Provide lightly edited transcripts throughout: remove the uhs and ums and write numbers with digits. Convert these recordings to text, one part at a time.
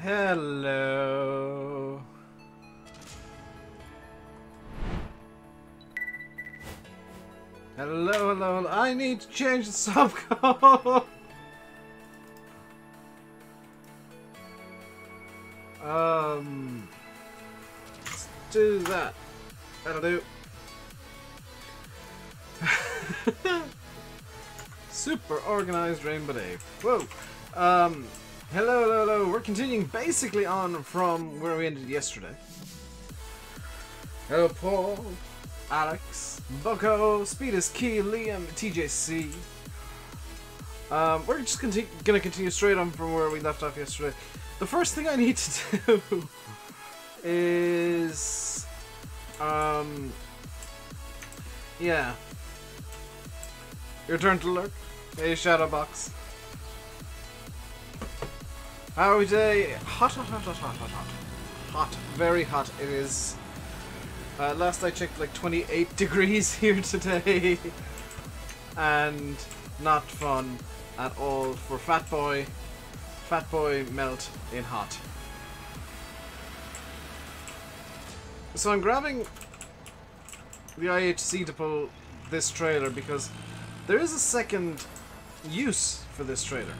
Hello. Hello, hello, hello. I need to change the subcode. Let's do that. That'll do. Super organized RainbowDave. Whoa. Hello, hello, hello. We're continuing basically on from where we ended yesterday. Hello, Paul, Alex, Bucko, Speed is Key, Liam, TJC. We're just gonna continue straight on from where we left off yesterday. The first thing I need to do is, yeah. Your turn to lurk. Hey, Shadowbox. How are we today? Hot, hot, hot, hot, hot, hot, hot. Hot. Very hot. It is. Last I checked, like 28 degrees here today. And not fun at all for Fat Boy. Fat Boy melt in hot. So I'm grabbing the IHC to pull this trailer because there is a second use for this trailer.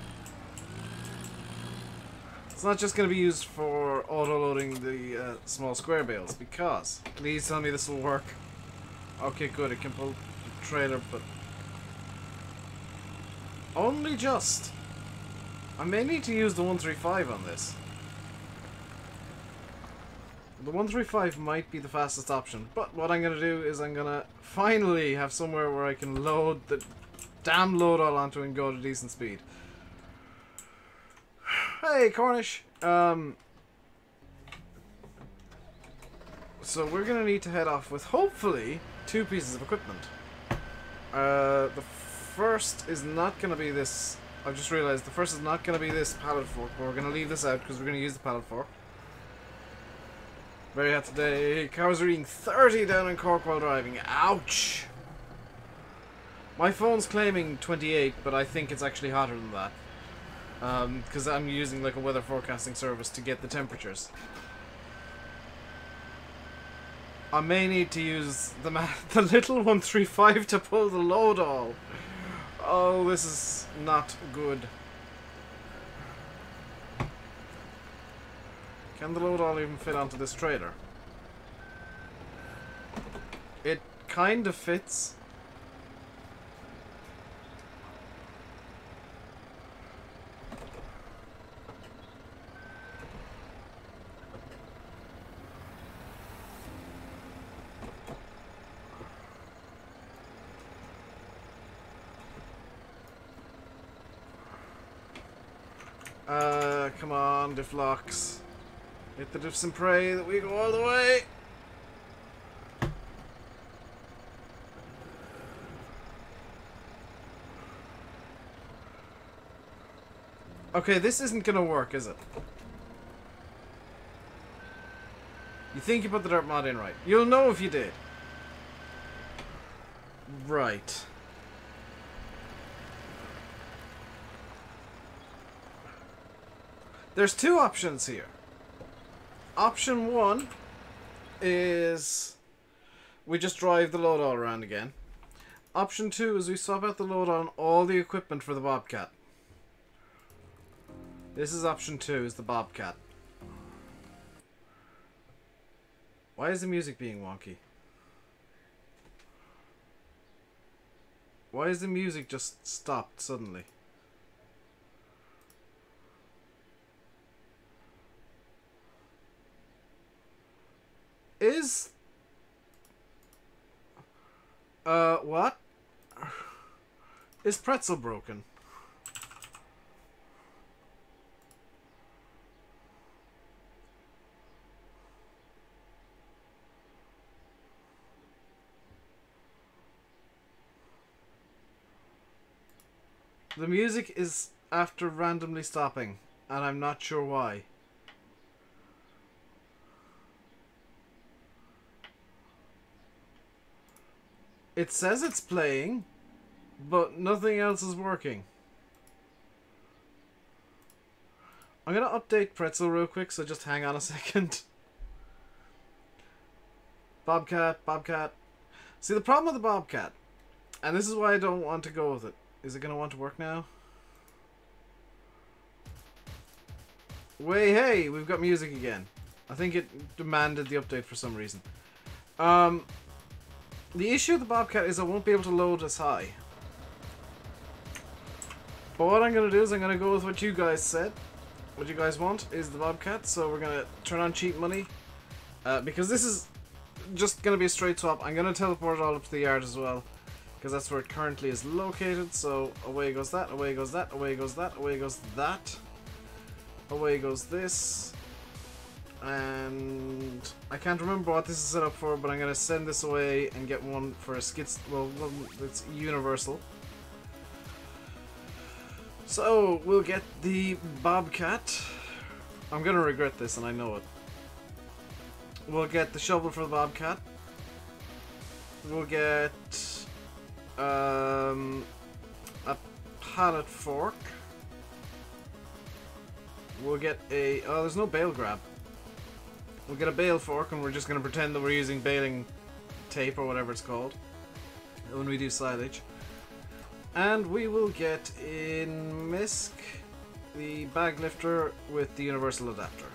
It's not just going to be used for auto-loading the small square bales, because please tell me this will work. Okay, good, it can pull the trailer, but only just. I may need to use the 135 on this. The 135 might be the fastest option, but what I'm going to do is I'm going to finally have somewhere where I can load the damn load all onto and go at a decent speed. Hey, Cornish! So we're going to need to head off with, hopefully, 2 pieces of equipment. The first is not going to be this. I've just realized the first is not going to be this pallet fork, but we're going to leave this out because we're going to use the pallet fork. Very hot today. Cows are eating 30 down in Cork while driving. Ouch! My phone's claiming 28, but I think it's actually hotter than that. Because I'm using like a weather forecasting service to get the temperatures. I may need to use the little 135 to pull the load all. Oh, this is not good. Can the load all even fit onto this trailer? It kind of fits. Come on, diff locks. Hit the diffs and pray that we go all the way. Okay, this isn't gonna work, is it? You think you put the dirt mod in right. You'll know if you did. Right. There's 2 options here. Option 1 is we just drive the load all around again. Option 2 is we swap out the load on all the equipment for the Bobcat. This is option 2, is the Bobcat. Why is the music being wonky? Why is the music just stopped suddenly? Is... what? Is Pretzel broken? The music is after randomly stopping, and I'm not sure why. It says it's playing, but nothing else is working. I'm gonna update Pretzel real quick, so just hang on a second. Bobcat. See, the problem with the Bobcat, and this is why I don't want to go with it. Is it gonna want to work now? Hey, we've got music again. I think it demanded the update for some reason. The issue with the Bobcat is I won't be able to load as high. But what I'm going to do is I'm going to go with what you guys said. What you guys want is the Bobcat, so we're going to turn on cheap money. Because this is just going to be a straight swap. I'm going to teleport it all up to the yard as well. Because that's where it currently is located. So away goes that, away goes that, away goes that, away goes that. Away goes this. And I can't remember what this is set up for, but I'm going to send this away and get one for a skid... Well, one that's universal. So, we'll get the Bobcat. I'm going to regret this, and I know it. We'll get the shovel for the Bobcat. We'll get a pallet fork. We'll get a... Oh, there's no bale grab. We'll get a bale fork, and we're just going to pretend that we're using baling tape or whatever it's called when we do silage. And we will get in MISC the bag lifter with the universal adapter.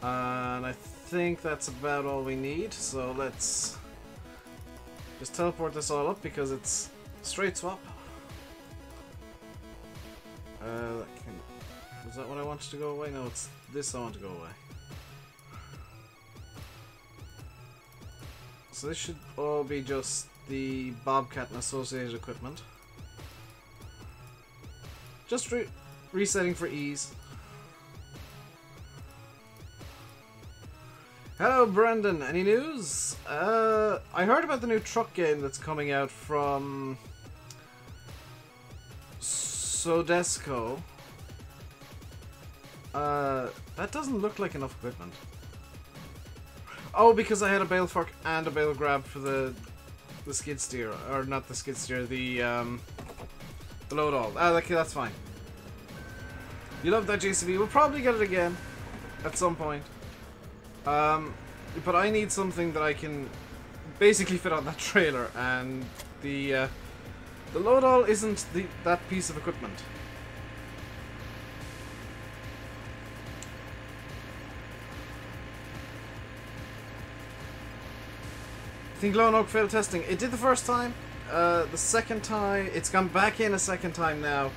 And I think that's about all we need, so let's just teleport this all up because it's straight swap. Was that what I wanted to go away? No, it's this I want to go away. So this should all be just the Bobcat and associated equipment. Just resetting for ease. Hello Brendan, any news? I heard about the new truck game that's coming out from Sodesco. That doesn't look like enough equipment. Oh, because I had a bale fork and a bale grab for the skid steer, or not the skid steer, the load all. Okay, that's fine. You love that JCB. We'll probably get it again at some point. But I need something that I can basically fit on that trailer, and the load all isn't that piece of equipment. I think Lone Oak failed testing. It did the first time. The second time, it's gone back in a second time now,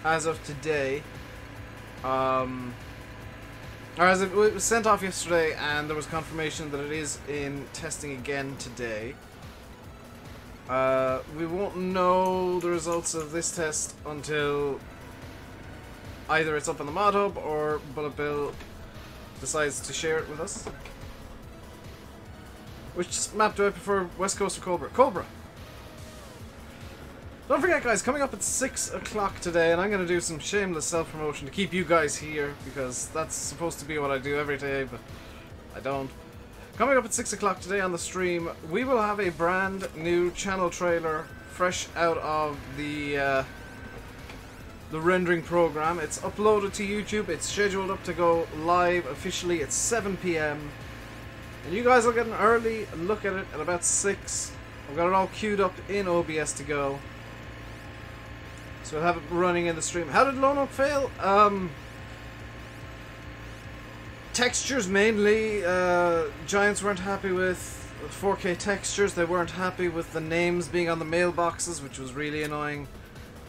as of today. Or as it was sent off yesterday, and there was confirmation that it is in testing again today. We won't know the results of this test until either it's up on the mod hub or BulletBill decides to share it with us. Which map do I prefer, West Coast or Cobra? Cobra! Don't forget guys, coming up at 6 o'clock today, and I'm going to do some shameless self-promotion to keep you guys here, because that's supposed to be what I do every day, but I don't. Coming up at 6 o'clock today on the stream, we will have a brand new channel trailer, fresh out of the rendering program. It's uploaded to YouTube, it's scheduled up to go live officially at 7 PM. And you guys will get an early look at it at about 6. I've got it all queued up in OBS to go. So we'll have it running in the stream. How did Lone Oak fail? Textures mainly. Giants weren't happy with 4K textures. They weren't happy with the names being on the mailboxes, which was really annoying.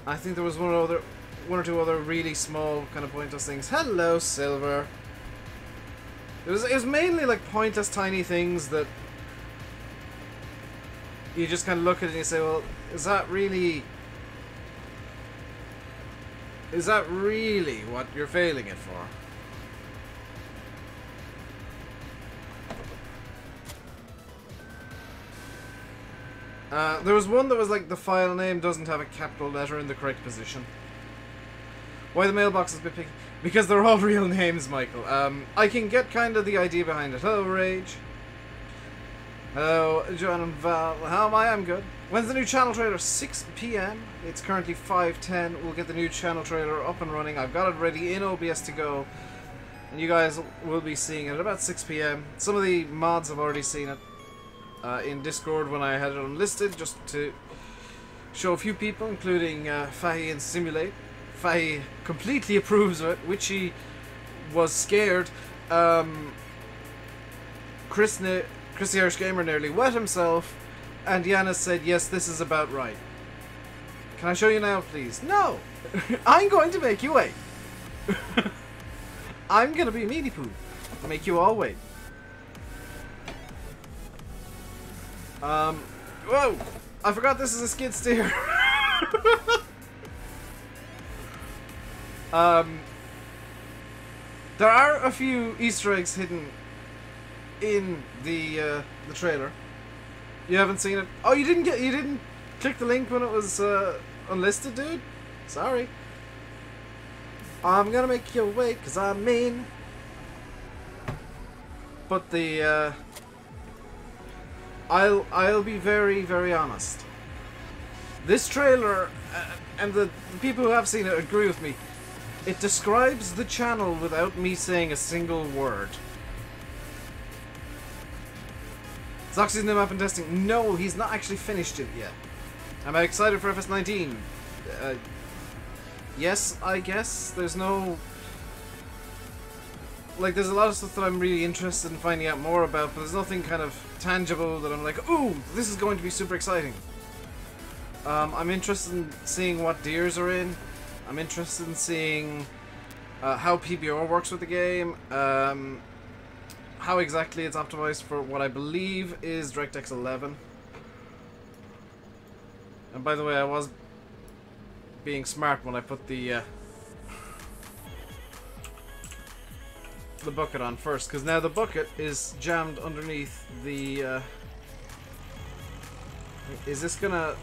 I think there was one or two other really small kind of pointless things. Hello, Silver. It was mainly like pointless tiny things that you just kind of look at it and you say, well, is that really what you're failing it for? There was one that was like the file name doesn't have a capital letter in the correct position. Why the mailbox is a bit picky? Because they're all real names, Michael. I can get kind of the idea behind it. Hello, Rage. Hello, John and Val. How am I? I'm good. When's the new channel trailer? 6 p.m. It's currently 5:10. We'll get the new channel trailer up and running. I've got it ready in OBS to go. And you guys will be seeing it at about 6 p.m. Some of the mods have already seen it in Discord when I had it unlisted, just to show a few people, including Fahy and Simulate. Fahy completely approves of it, which he was scared. Chris the Irish Gamer nearly wet himself, and Yana said, yes, this is about right. Can I show you now, please? No! I'm going to make you wait. I'm gonna be meaty poo. Make you all wait. Whoa! I forgot this is a skid steer. There are a few Easter eggs hidden in the trailer. You haven't seen it? Oh, you didn't click the link when it was unlisted, dude? Sorry. I'm gonna make you wait, 'cause I'm mean. But the I'll be very, very honest. This trailer, and the people who have seen it agree with me, it describes the channel without me saying a single word. Zoxy's new map and testing. No, he's not actually finished it yet. Am I excited for FS19? Yes, I guess. There's no... Like, there's a lot of stuff that I'm really interested in finding out more about, but there's nothing kind of tangible that I'm like, ooh, this is going to be super exciting. I'm interested in seeing what deers are in. I'm interested in seeing how PBR works with the game. How exactly it's optimized for what I believe is DirectX 11. And by the way, I was being smart when I put the bucket on first, because now the bucket is jammed underneath the is this gonna...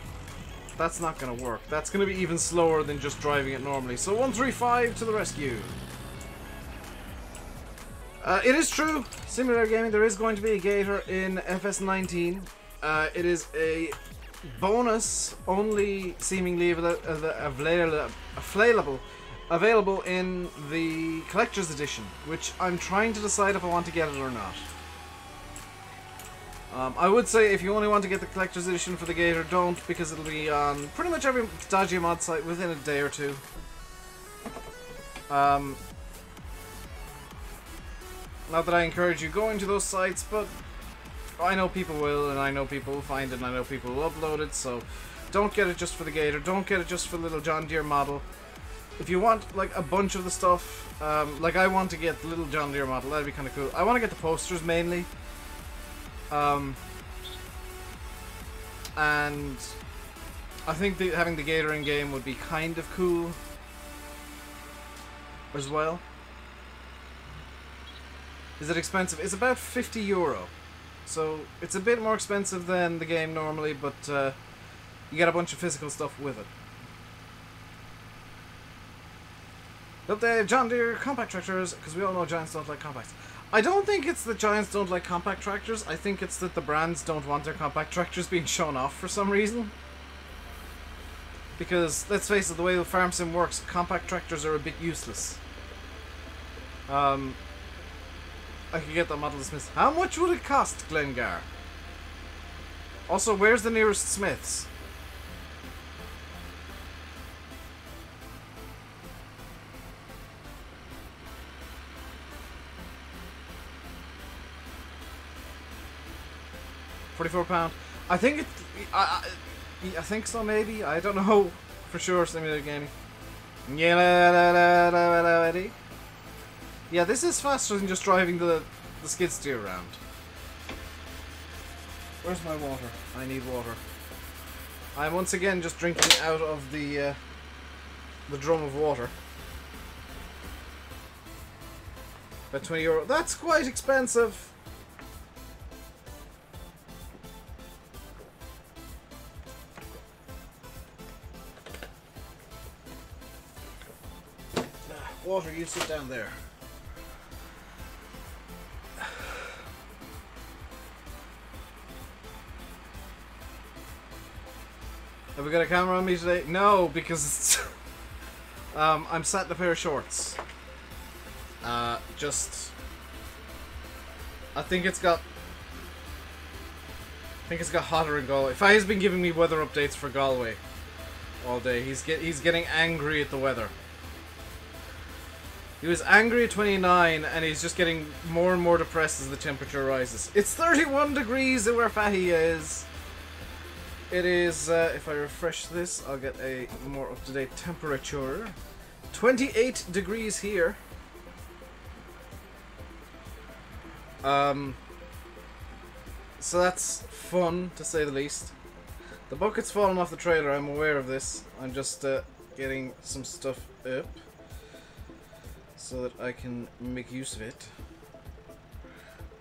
That's not gonna work. That's gonna be even slower than just driving it normally. So 135 to the rescue. It is true, Simulator Gaming, there is going to be a gator in FS19. It is a bonus, only seemingly available in the Collector's Edition, which I'm trying to decide if I want to get it or not. I would say if you only want to get the Collector's Edition for the Gator, don't, because it'll be on pretty much every dodgy mod site within a day or two. Not that I encourage you going to those sites, but I know people will, and I know people will find it, and I know people will upload it, so don't get it just for the Gator, don't get it just for the little John Deere model. If you want, like, a bunch of the stuff, like I want to get the little John Deere model, that'd be kind of cool. I want to get the posters, mainly. And I think having the Gator in-game would be kind of cool as well. Is it expensive? It's about €50. So it's a bit more expensive than the game normally, but you get a bunch of physical stuff with it. Look, they have John Deere compact tractors, because we all know giants don't like compacts. I don't think it's that giants don't like compact tractors. I think it's that the brands don't want their compact tractors being shown off for some reason. Because, let's face it, the way the farm sim works, compact tractors are a bit useless. I could get that model dismissed. How much would it cost, Glengar? Also, where's the nearest Smiths? £44. I think it... I think so, maybe. I don't know for sure. Simulator Gaming. Yeah, this is faster than just driving the skid steer around. Where's my water? I need water. I'm once again just drinking out of the drum of water. About €20. That's quite expensive. Water, you sit down there. Have we got a camera on me today? No, because it's I'm sat in a pair of shorts. Just I think it's got hotter in Galway. Faye's been giving me weather updates for Galway all day. He's getting angry at the weather. He was angry at 29 and he's just getting more and more depressed as the temperature rises. It's 31 degrees where Faye is. It is, if I refresh this, I'll get a more up-to-date temperature. 28 degrees here. So that's fun, to say the least. The bucket's fallen off the trailer, I'm aware of this. I'm just getting some stuff up so that I can make use of it.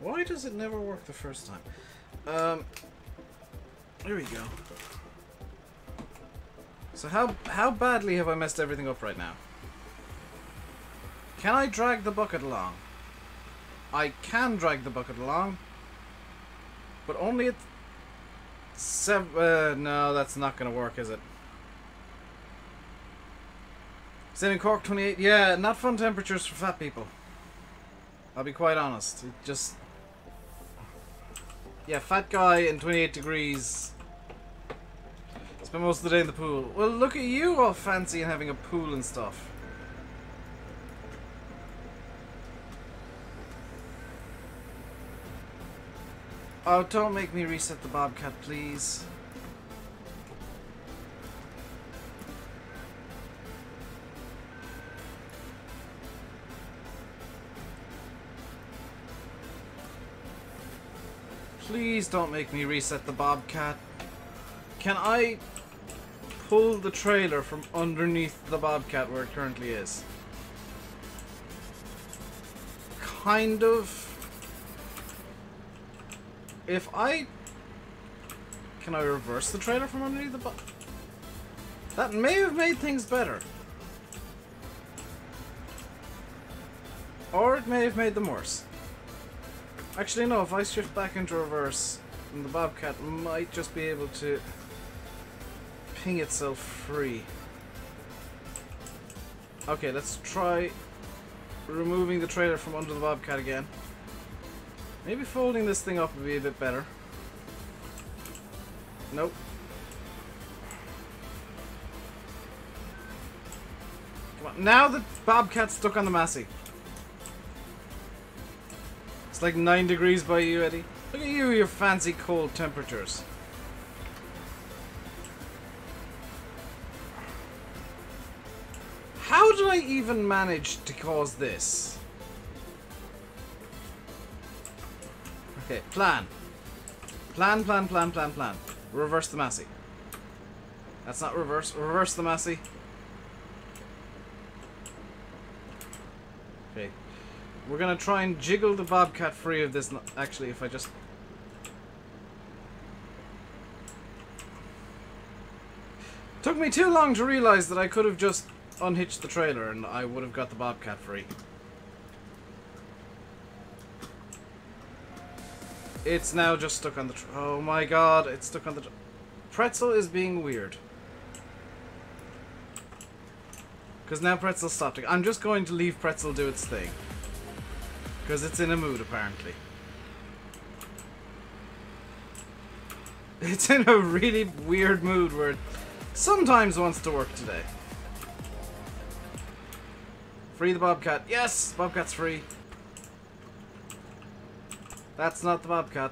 Why does it never work the first time? There we go. So how badly have I messed everything up right now? Can I drag the bucket along? I can drag the bucket along, but only at no, that's not gonna work, is it? Same in Cork, 28. Yeah, not fun temperatures for fat people. I'll be quite honest. It just, yeah, fat guy in 28 degrees. Spent most of the day in the pool. Well, look at you, all fancy and having a pool and stuff. Oh, don't make me reset the Bobcat, please. Please don't make me reset the Bobcat. Can I pull the trailer from underneath the Bobcat where it currently is? Kind of. If I... Can I reverse the trailer from underneath the Bobcat? That may have made things better. Or it may have made them worse. Actually, no, if I shift back into reverse, then the Bobcat might just be able to ping itself free. Okay, let's try removing the trailer from under the Bobcat again. Maybe folding this thing up would be a bit better. Nope. Come on. Now the Bobcat's stuck on the Massey. It's like 9 degrees by you, Eddie. Look at you, your fancy cold temperatures. How did I even manage to cause this? Okay, plan. Plan. Reverse the Massey. That's not reverse. Reverse the Massey. Okay. We're gonna try and jiggle the Bobcat free of this. Actually, if I just... Took me too long to realize that I could have just unhitched the trailer and I would have got the Bobcat free. It's now just stuck on the... Oh my god, it's stuck on the... Pretzel is being weird. Because now Pretzel stopped. I'm just going to leave Pretzel do its thing. Because it's in a mood, apparently. It's in a really weird mood where it sometimes wants to work today. Free the Bobcat. Yes! Bobcat's free. That's not the Bobcat.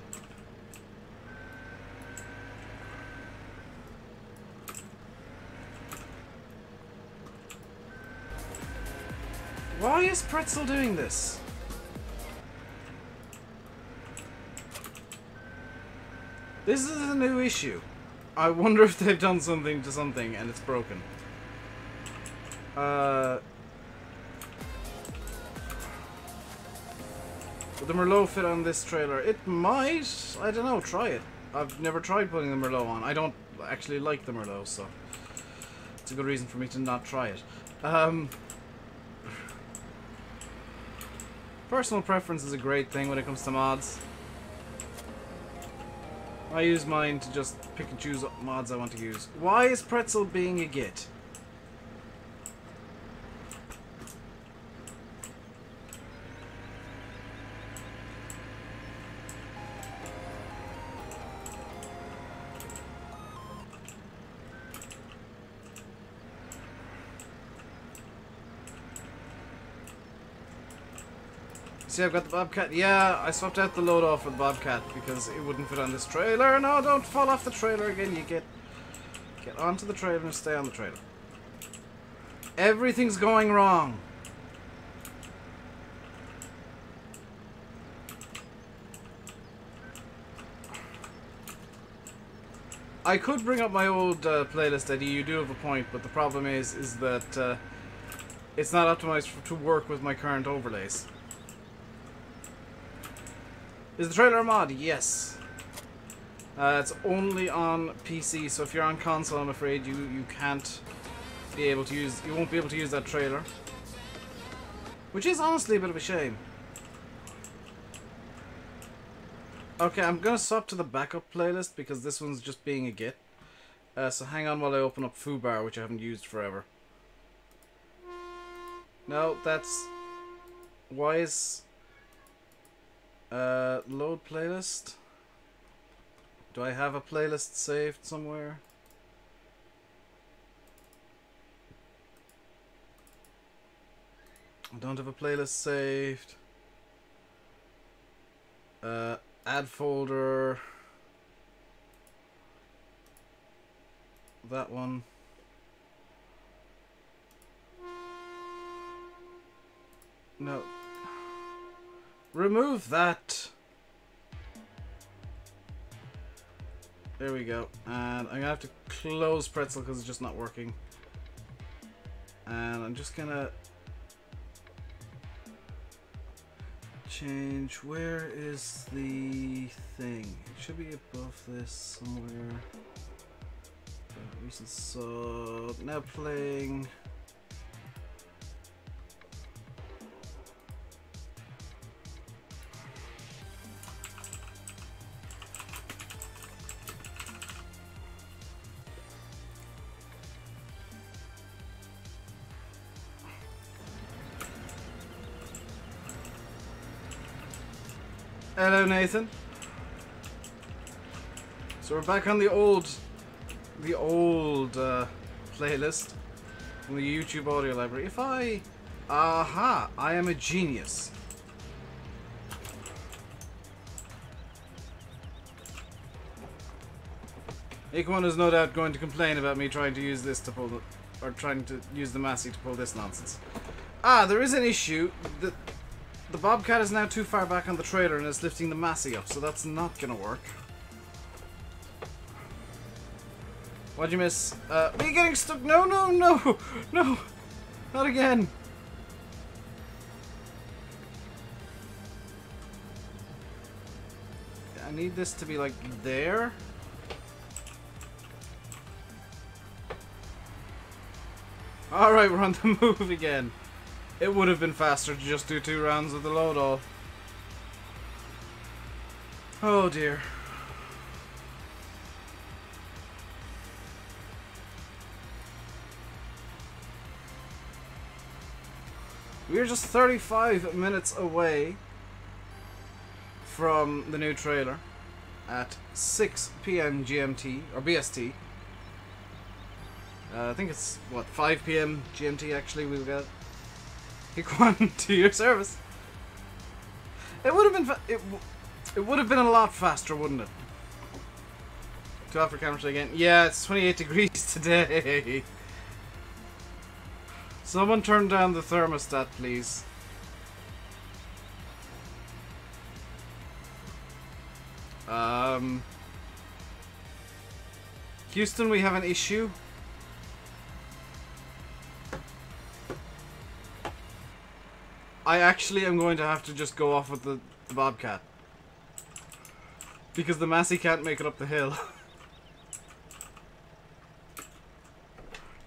Why is Pretzel doing this? This is a new issue. I wonder if they've done something to something and it's broken. Would the Merlot fit on this trailer? It might. I don't know. Try it. I've never tried putting the Merlot on. I don't actually like the Merlot, so it's a good reason for me to not try it. Personal preference is a great thing when it comes to mods. I use mine to just pick and choose what mods I want to use. Why is Pretzel being a git? See, I've got the Bobcat. Yeah, I swapped out the load off with the Bobcat because it wouldn't fit on this trailer. No, don't fall off the trailer again. You get onto the trailer and stay on the trailer. Everything's going wrong. I could bring up my old playlist, Eddie. You do have a point, but the problem is that it's not optimized to work with my current overlays. Is the trailer a mod? Yes. It's only on PC, so if you're on console, I'm afraid you can't be able to use. You won't be able to use that trailer, which is honestly a bit of a shame. Okay, I'm gonna swap to the backup playlist because this one's just being a git. So hang on while I open up Foobar, which I haven't used forever. No, that's why is. Load playlist. Do I have a playlist saved somewhere? I don't have a playlist saved. Add folder. That one. No. Remove that. There we go. And I'm gonna have to close Pretzel because it's just not working. And I'm just gonna change. Where is the thing? It should be above this somewhere. Recent sub. Now playing. Hello, Nathan. So we're back on the old playlist from the YouTube audio library. If I, aha, I am a genius. Ikwan is no doubt going to complain about me trying to use this to pull the, or trying to use the Massey to pull this nonsense. Ah, there is an issue. The Bobcat is now too far back on the trailer and it's lifting the Massey up, so that's not gonna work. What'd you miss? Me getting stuck? No, no, no! No! Not again! I need this to be like there. Alright, we're on the move again. It would have been faster to just do 2 rounds of the load all. Oh dear. We're just 35 minutes away from the new trailer at 6 PM GMT, or BST. I think it's, what, 5 PM GMT actually we'll get. Ikwan, to your service. It would have been it would have been a lot faster, wouldn't it? To offer camera shot again. Yeah, it's 28 degrees today. Someone turn down the thermostat, please. Houston, we have an issue. I actually am going to have to just go off with the Bobcat. Because the Massey can't make it up the hill.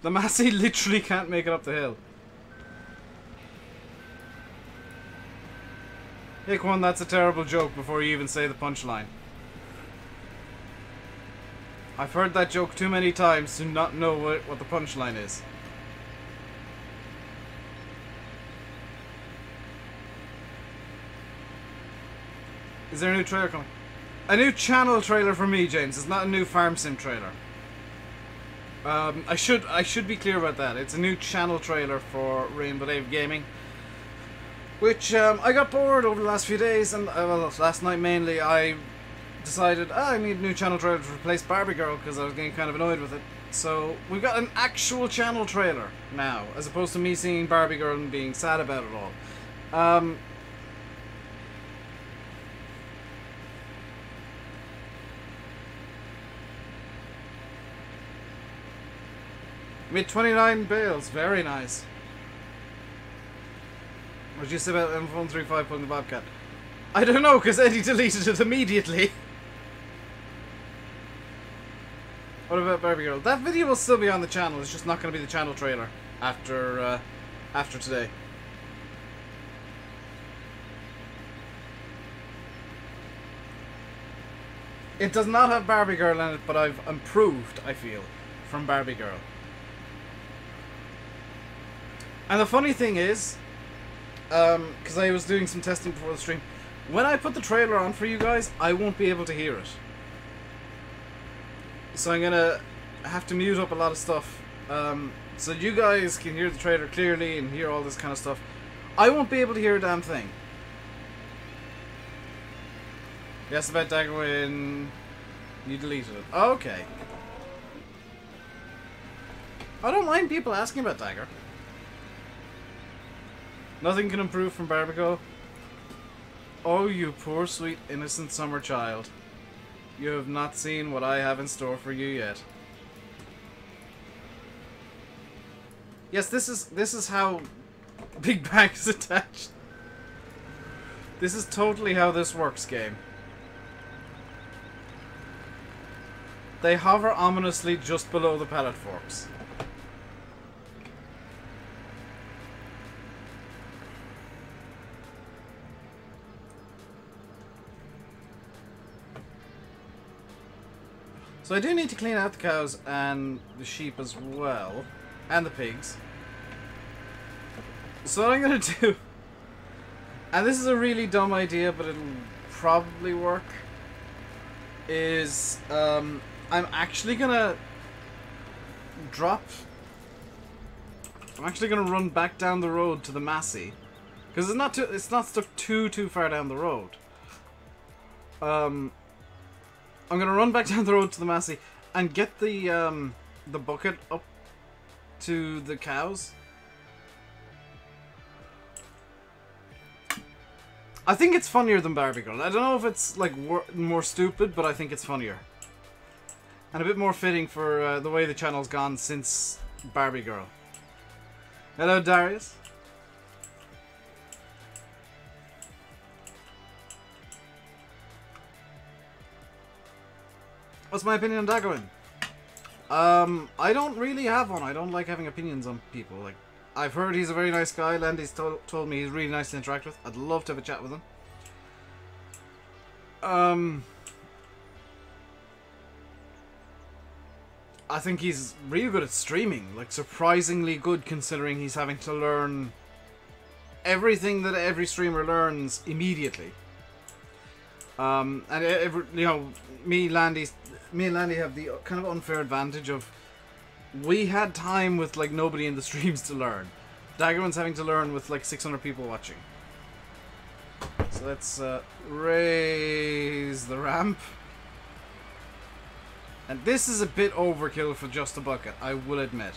The Massey literally can't make it up the hill. Hey, Quan, that's a terrible joke before you even say the punchline. I've heard that joke too many times to not know what the punchline is. Is there a new trailer coming? A new channel trailer for me, James. It's not a new Farm Sim trailer. I should be clear about that. It's a new channel trailer for RainbowDave Gaming, which I got bored over the last few days, and well, last night mainly. I decided I need a new channel trailer to replace Barbie Girl because I was getting kind of annoyed with it. So we've got an actual channel trailer now, as opposed to me seeing Barbie Girl and being sad about it all. Made 29 bales, very nice. What did you say about M135 pulling the Bobcat? I don't know, because Eddie deleted it immediately. What about Barbie Girl? That video will still be on the channel, it's just not going to be the channel trailer after today. It does not have Barbie Girl in it, but I've improved, I feel, from Barbie Girl. And the funny thing is, because I was doing some testing before the stream, when I put the trailer on for you guys, I won't be able to hear it. So I'm gonna have to mute up a lot of stuff, so you guys can hear the trailer clearly and hear all this kind of stuff. I won't be able to hear a damn thing. Yes, about Dagger when you deleted it. Okay. I don't mind people asking about Dagger. Nothing can improve from Barbie Girl. Oh, you poor, sweet, innocent summer child. You have not seen what I have in store for you yet. Yes, this is how Big Bang is attached. This is totally how this works, game. They hover ominously just below the pallet forks. So I do need to clean out the cows and the sheep as well, and the pigs. So what I'm gonna do, and this is a really dumb idea, but it'll probably work, is I'm actually gonna run back down the road to the Massey, because it's not stuck too far down the road. I'm gonna run back down the road to the Massey and get the bucket up to the cows. I think it's funnier than Barbie Girl. I don't know if it's like more stupid, but I think it's funnier and a bit more fitting for the way the channel's gone since Barbie Girl. Hello, Darius. What's my opinion on Daggerwin? I don't really have one. I don't like having opinions on people. Like, I've heard he's a very nice guy. Landy's told me he's really nice to interact with. I'd love to have a chat with him. I think he's really good at streaming. Like, surprisingly good considering he's having to learn everything that every streamer learns immediately. And you know, me and Landy have the kind of unfair advantage of we had time with like nobody in the streams to learn. Daggerman's having to learn with like 600 people watching. So let's raise the ramp. And this is a bit overkill for just a bucket, I will admit.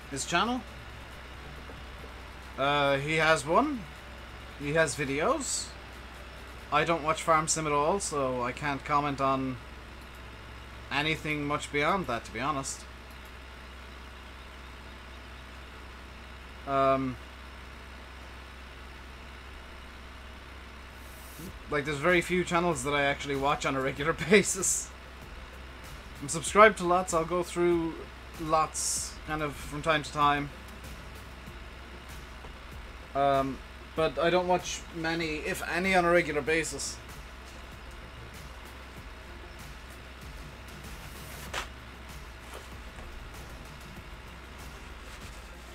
His channel? He has one. He has videos. I don't watch Farm Sim at all, so I can't comment on anything much beyond that, to be honest. Like, there's very few channels that I actually watch on a regular basis. I'm subscribed to lots, I'll go through lots kind of from time to time. But I don't watch many, if any, on a regular basis.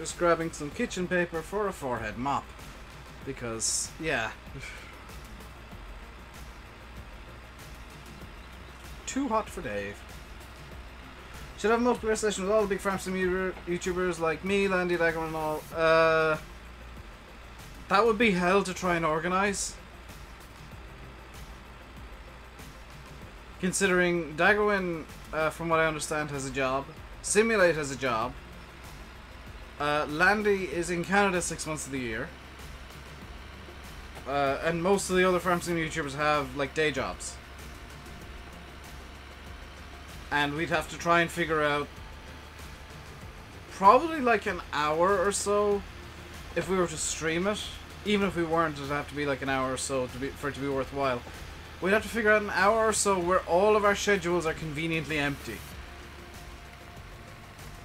Just grabbing some kitchen paper for a forehead mop. Because, yeah. Too hot for Dave. Should have a multiplayer session with all the big farm sim YouTubers like me, Landy, Dagger and all. That would be hell to try and organise. Considering Daggerwin, from what I understand, has a job. Simulate has a job. Landy is in Canada 6 months of the year. And most of the other farm sim YouTubers have, like, day jobs. And we'd have to try and figure out probably like an hour or so if we were to stream it. Even if we weren't, it'd have to be like an hour or so for it to be worthwhile. We'd have to figure out an hour or so where all of our schedules are conveniently empty.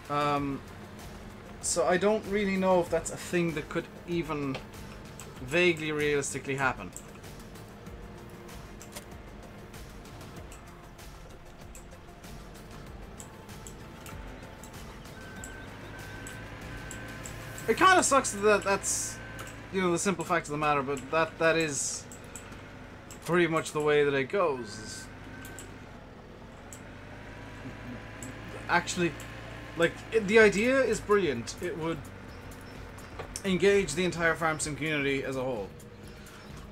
So I don't really know if that's a thing that could even vaguely realistically happen. It kind of sucks that that's, you know, the simple fact of the matter, but that is pretty much the way that it goes. Actually, like, the idea is brilliant. It would engage the entire farm sim community as a whole.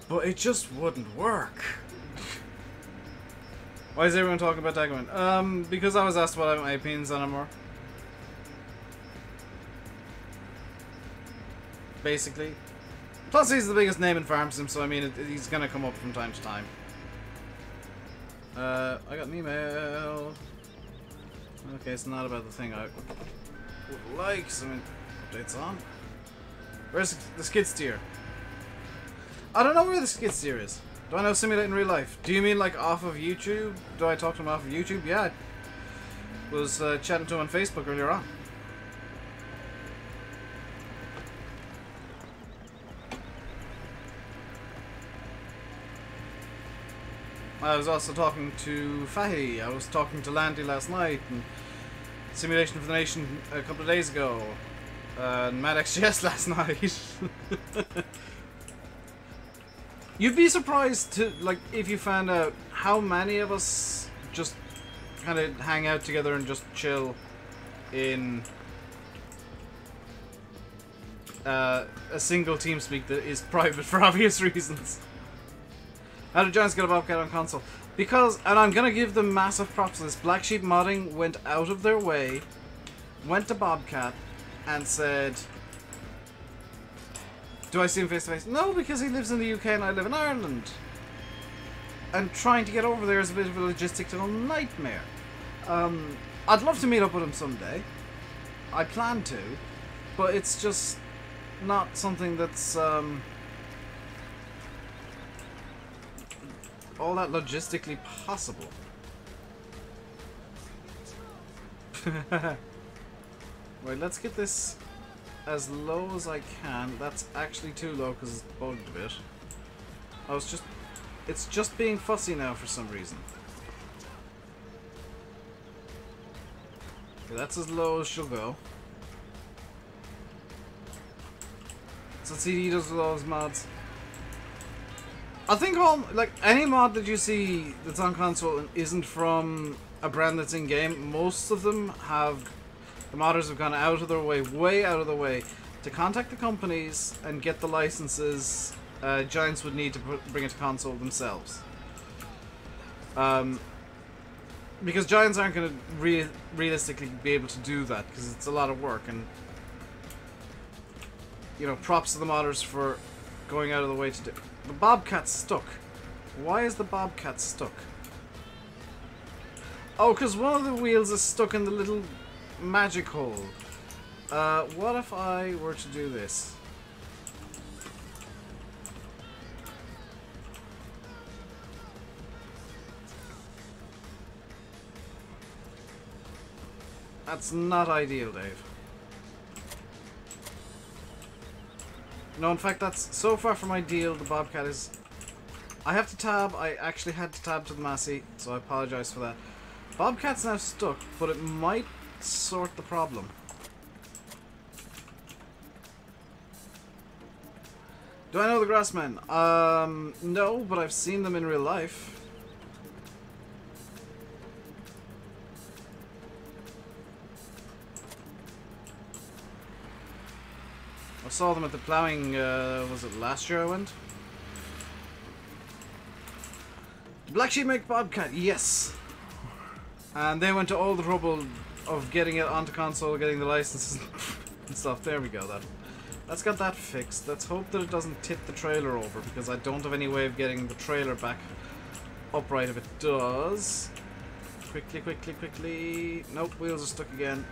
But it just wouldn't work. Why is everyone talking about Daggerman? Because I was asked what my opinions on him were. Basically. Plus he's the biggest name in farm sim, so I mean he's gonna come up from time to time. I got an email. Okay, it's not about the thing I would like some updates on. Where's the skid steer? I don't know where the skid steer is. Do I know Simulate in real life? Do you mean like off of YouTube? Do I talk to him off of YouTube? Yeah. I was chatting to him on Facebook earlier on. I was also talking to Fahy. I was talking to Landy last night, and Simulation for the Nation a couple of days ago, and MadXGS last night. You'd be surprised to, like, if you found out how many of us just kind of hang out together and just chill in a single TeamSpeak that is private for obvious reasons. How did Giants get a Bobcat on console? Because, and I'm gonna give them massive props to this, Black Sheep Modding went out of their way, went to Bobcat, and said, do I see him face to face? No, because he lives in the UK and I live in Ireland. And trying to get over there is a bit of a logistical nightmare. I'd love to meet up with him someday. I plan to, but it's just not something that's all that logistically possible. Wait, let's get this as low as I can. That's actually too low because it's bugged a bit. Oh, it's just being fussy now for some reason. Okay, that's as low as she'll go. So CD does with all his mods. I think like any mod that you see that's on console and isn't from a brand that's in game, most of them have, the modders have gone out of their way, way out of their way, to contact the companies and get the licenses Giants would need to bring it to console themselves. Because Giants aren't going to realistically be able to do that because it's a lot of work, and you know, props to the modders for going out of the way to do. The Bobcat's stuck. Why is the Bobcat stuck? Oh, because one of the wheels is stuck in the little magic hole. What if I were to do this? That's not ideal, Dave. No, in fact, that's so far from ideal. The Bobcat is... I have to tab. I actually had to tab to the Massey, so I apologize for that. Bobcat's now stuck, but it might sort the problem. Do I know the Grassmen? No, but I've seen them in real life. I saw them at the ploughing, was it last year I went? Black Sheep make Bobcat, yes! And they went to all the trouble of getting it onto console, getting the licenses and stuff. There we go, that's got that fixed. Let's hope that it doesn't tip the trailer over, because I don't have any way of getting the trailer back upright if it does. Quickly, quickly, quickly. Nope, wheels are stuck again.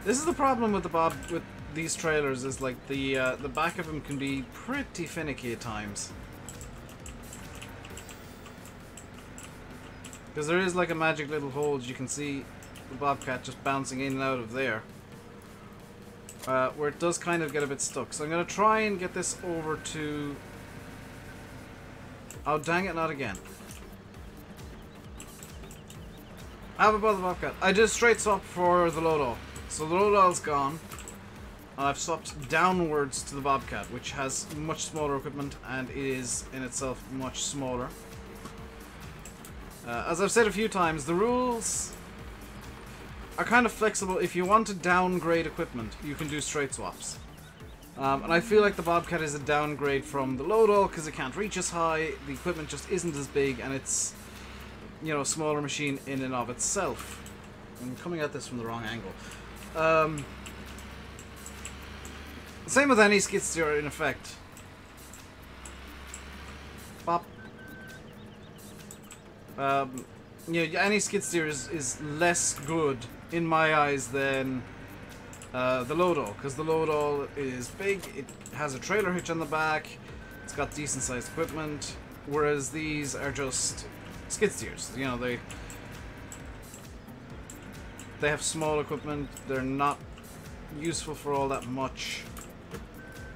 This is the problem with with these trailers, is like the back of them can be pretty finicky at times. Because there is like a magic little hole, you can see the Bobcat just bouncing in and out of there. Where it does kind of get a bit stuck. So I'm going to try and get this over to... Oh, dang it, not again. How about the Bobcat? I did a straight swap for the Lodo. So the Lodo's gone. And I've swapped downwards to the Bobcat, which has much smaller equipment and is in itself much smaller. As I've said a few times, the rules are kind of flexible. If you want to downgrade equipment, you can do straight swaps. And I feel like the Bobcat is a downgrade from the Lodo because it can't reach as high, the equipment just isn't as big, and it's, you know, a smaller machine in and of itself. I'm coming at this from the wrong angle. Same with any skid steer in effect. Bop. You know, any skid steer is less good in my eyes than the Lodo, because the Lodo is big, it has a trailer hitch on the back, it's got decent sized equipment, whereas these are just skid steers. You know, they have small equipment, they're not useful for all that much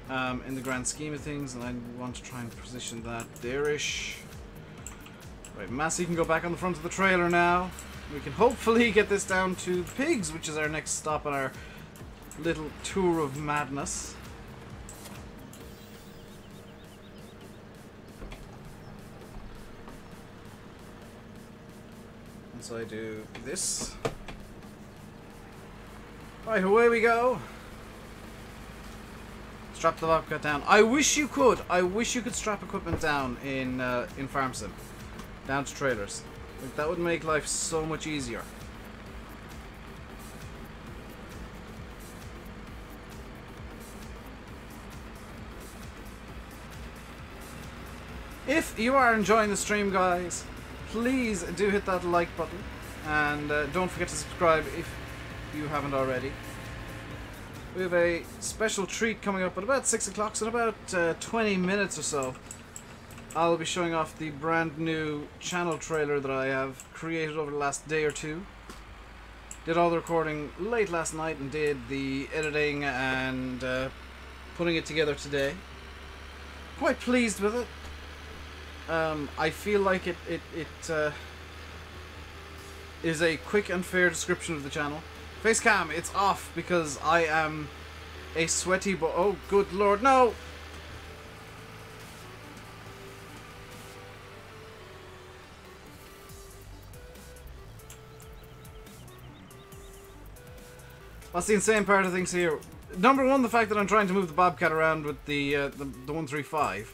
in the grand scheme of things, and I want to try and position that there-ish. Right, Massey can go back on the front of the trailer now. We can hopefully get this down to the pigs, which is our next stop on our little tour of madness. Once I do this. Right, away we go. Strap the Bobcat down. I wish you could. I wish you could strap equipment down in Farm Sim. Down to trailers. Like, that would make life so much easier. If you are enjoying the stream, guys, please do hit that like button. And don't forget to subscribe if you haven't already. We have a special treat coming up at about 6 o'clock, so in about 20 minutes or so. I'll be showing off the brand new channel trailer that I have created over the last day or two. Did all the recording late last night and did the editing and putting it together today. Quite pleased with it. I feel like it is a quick and fair description of the channel. Facecam, it's off because I am a sweaty oh good lord, no! That's the insane part of things here. Number one, the fact that I'm trying to move the Bobcat around with the 135.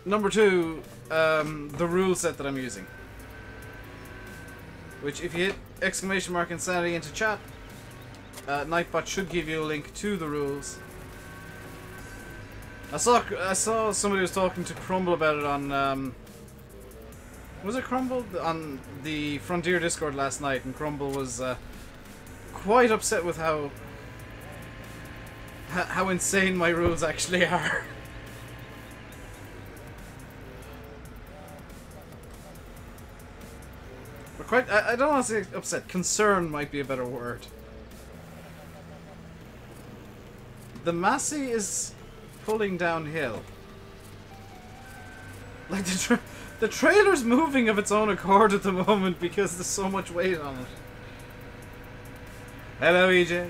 Number two, the rule set that I'm using. Which, if you hit exclamation mark insanity into chat, Nightbot should give you a link to the rules. I saw somebody was talking to Crumble about it on was it Crumble? On the Frontier Discord last night, and Crumble was quite upset with how insane my rules actually are. But quite, I don't want to say upset, concern might be a better word. The Massey is pulling downhill. Like the trailer's moving of its own accord at the moment because there's so much weight on it. Hello, EJ.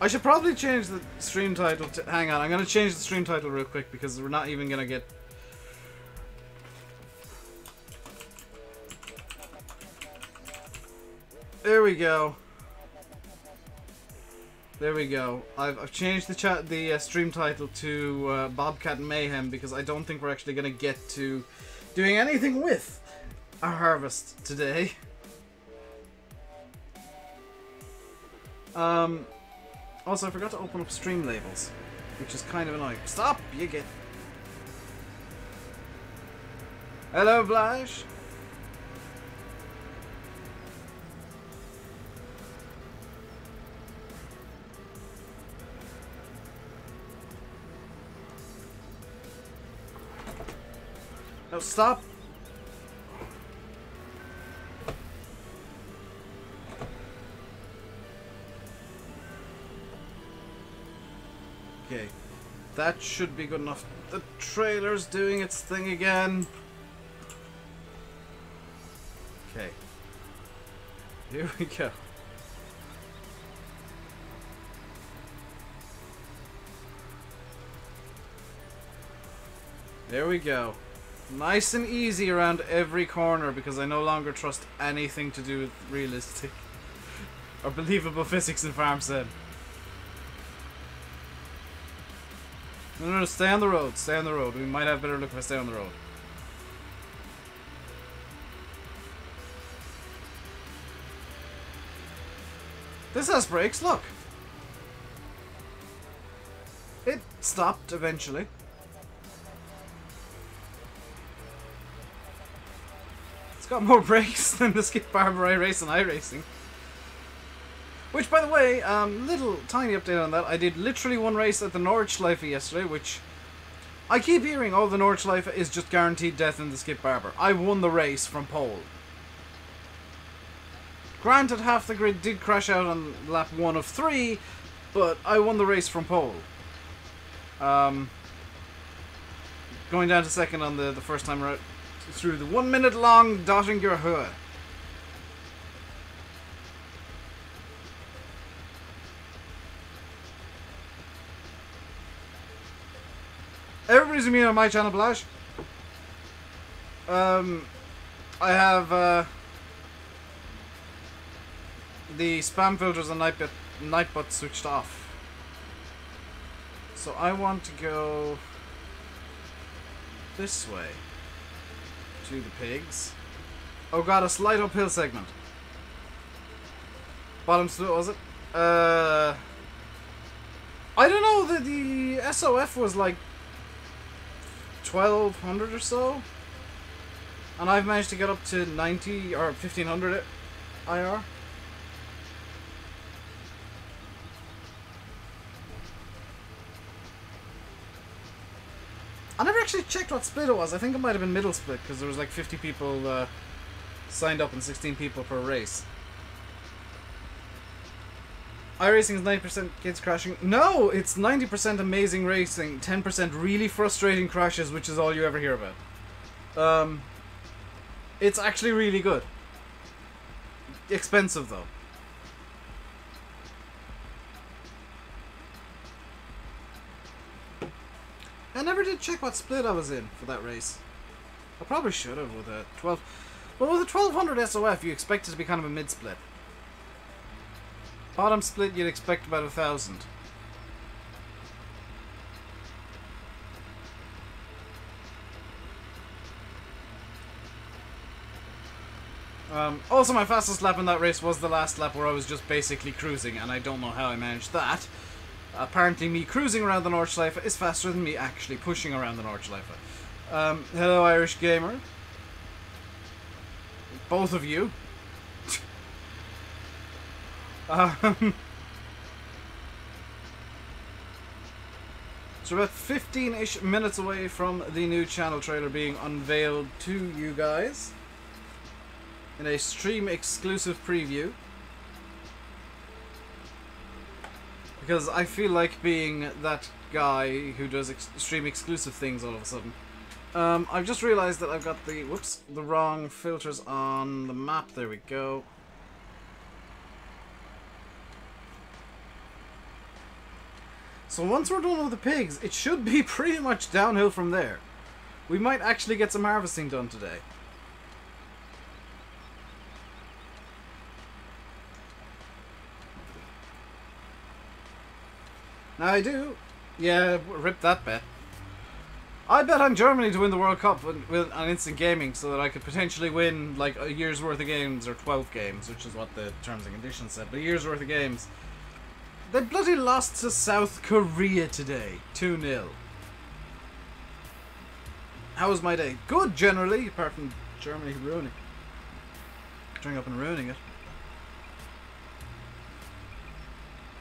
I should probably change the stream title to... Hang on, I'm going to change the stream title real quick because we're not even going to get... There we go. There we go. I've changed the stream title to Bobcat Mayhem because I don't think we're actually going to get to doing anything with our harvest today. Also, I forgot to open up stream labels, which is kind of annoying. Stop! You get... Hello, Blash! No, stop! Okay, that should be good enough. The trailer's doing its thing again. Okay. Here we go. There we go. Nice and easy around every corner because I no longer trust anything to do with realistic or believable physics in Farm Sim. No, stay on the road. Stay on the road. We might have better luck if I stay on the road. This has brakes, look. It stopped eventually. It's got more brakes than the Skip Barber iRacing and iRacing. Which, by the way, little tiny update on that. I did literally one race at the Nordschleife yesterday, which I keep hearing, oh, the Nordschleife is just guaranteed death in the Skip Barber. I won the race from pole. Granted, half the grid did crash out on lap 1 of 3, but I won the race from pole. Going down to second on the first time right through the 1 minute long Dottinger Höhe. Everybody's immune on my channel, Blash. I have the spam filters and Nightbot switched off. So I want to go this way to the pigs. Oh god, a slight uphill segment. Bottom split, was it? I don't know, the SOF was like 1200 or so, and I've managed to get up to 90 or 1500 IR. I never actually checked what split it was. I think it might have been middle split because there was like 50 people signed up and 16 people per race. iRacing is 90% kids crashing. No, it's 90% amazing racing, 10% really frustrating crashes, which is all you ever hear about. It's actually really good. Expensive though. I never did check what split I was in for that race. I probably should have with a 12. Well, with a 1200 SOF, you expect it to be kind of a mid split. Bottom split, you'd expect about 1000. Also, my fastest lap in that race was the last lap where I was just basically cruising, and I don't know how I managed that. Apparently, me cruising around the Nordschleife is faster than me actually pushing around the Nordschleife. Hello, Irish Gamer. Both of you. So we're about 15-ish minutes away from the new channel trailer being unveiled to you guys in a stream exclusive preview, because I feel like being that guy who does stream exclusive things all of a sudden. I've just realised that I've got the wrong filters on the map. There we go. So once we're done with the pigs, it should be pretty much downhill from there. We might actually get some harvesting done today. Now I do. Yeah, rip that bet. I bet on Germany to win the World Cup on Instant Gaming so that I could potentially win like a year's worth of games or 12 games, which is what the terms and conditions said, but a year's worth of games. They bloody lost to South Korea today, 2-0. How was my day? Good, generally, apart from Germany turning up and ruining it.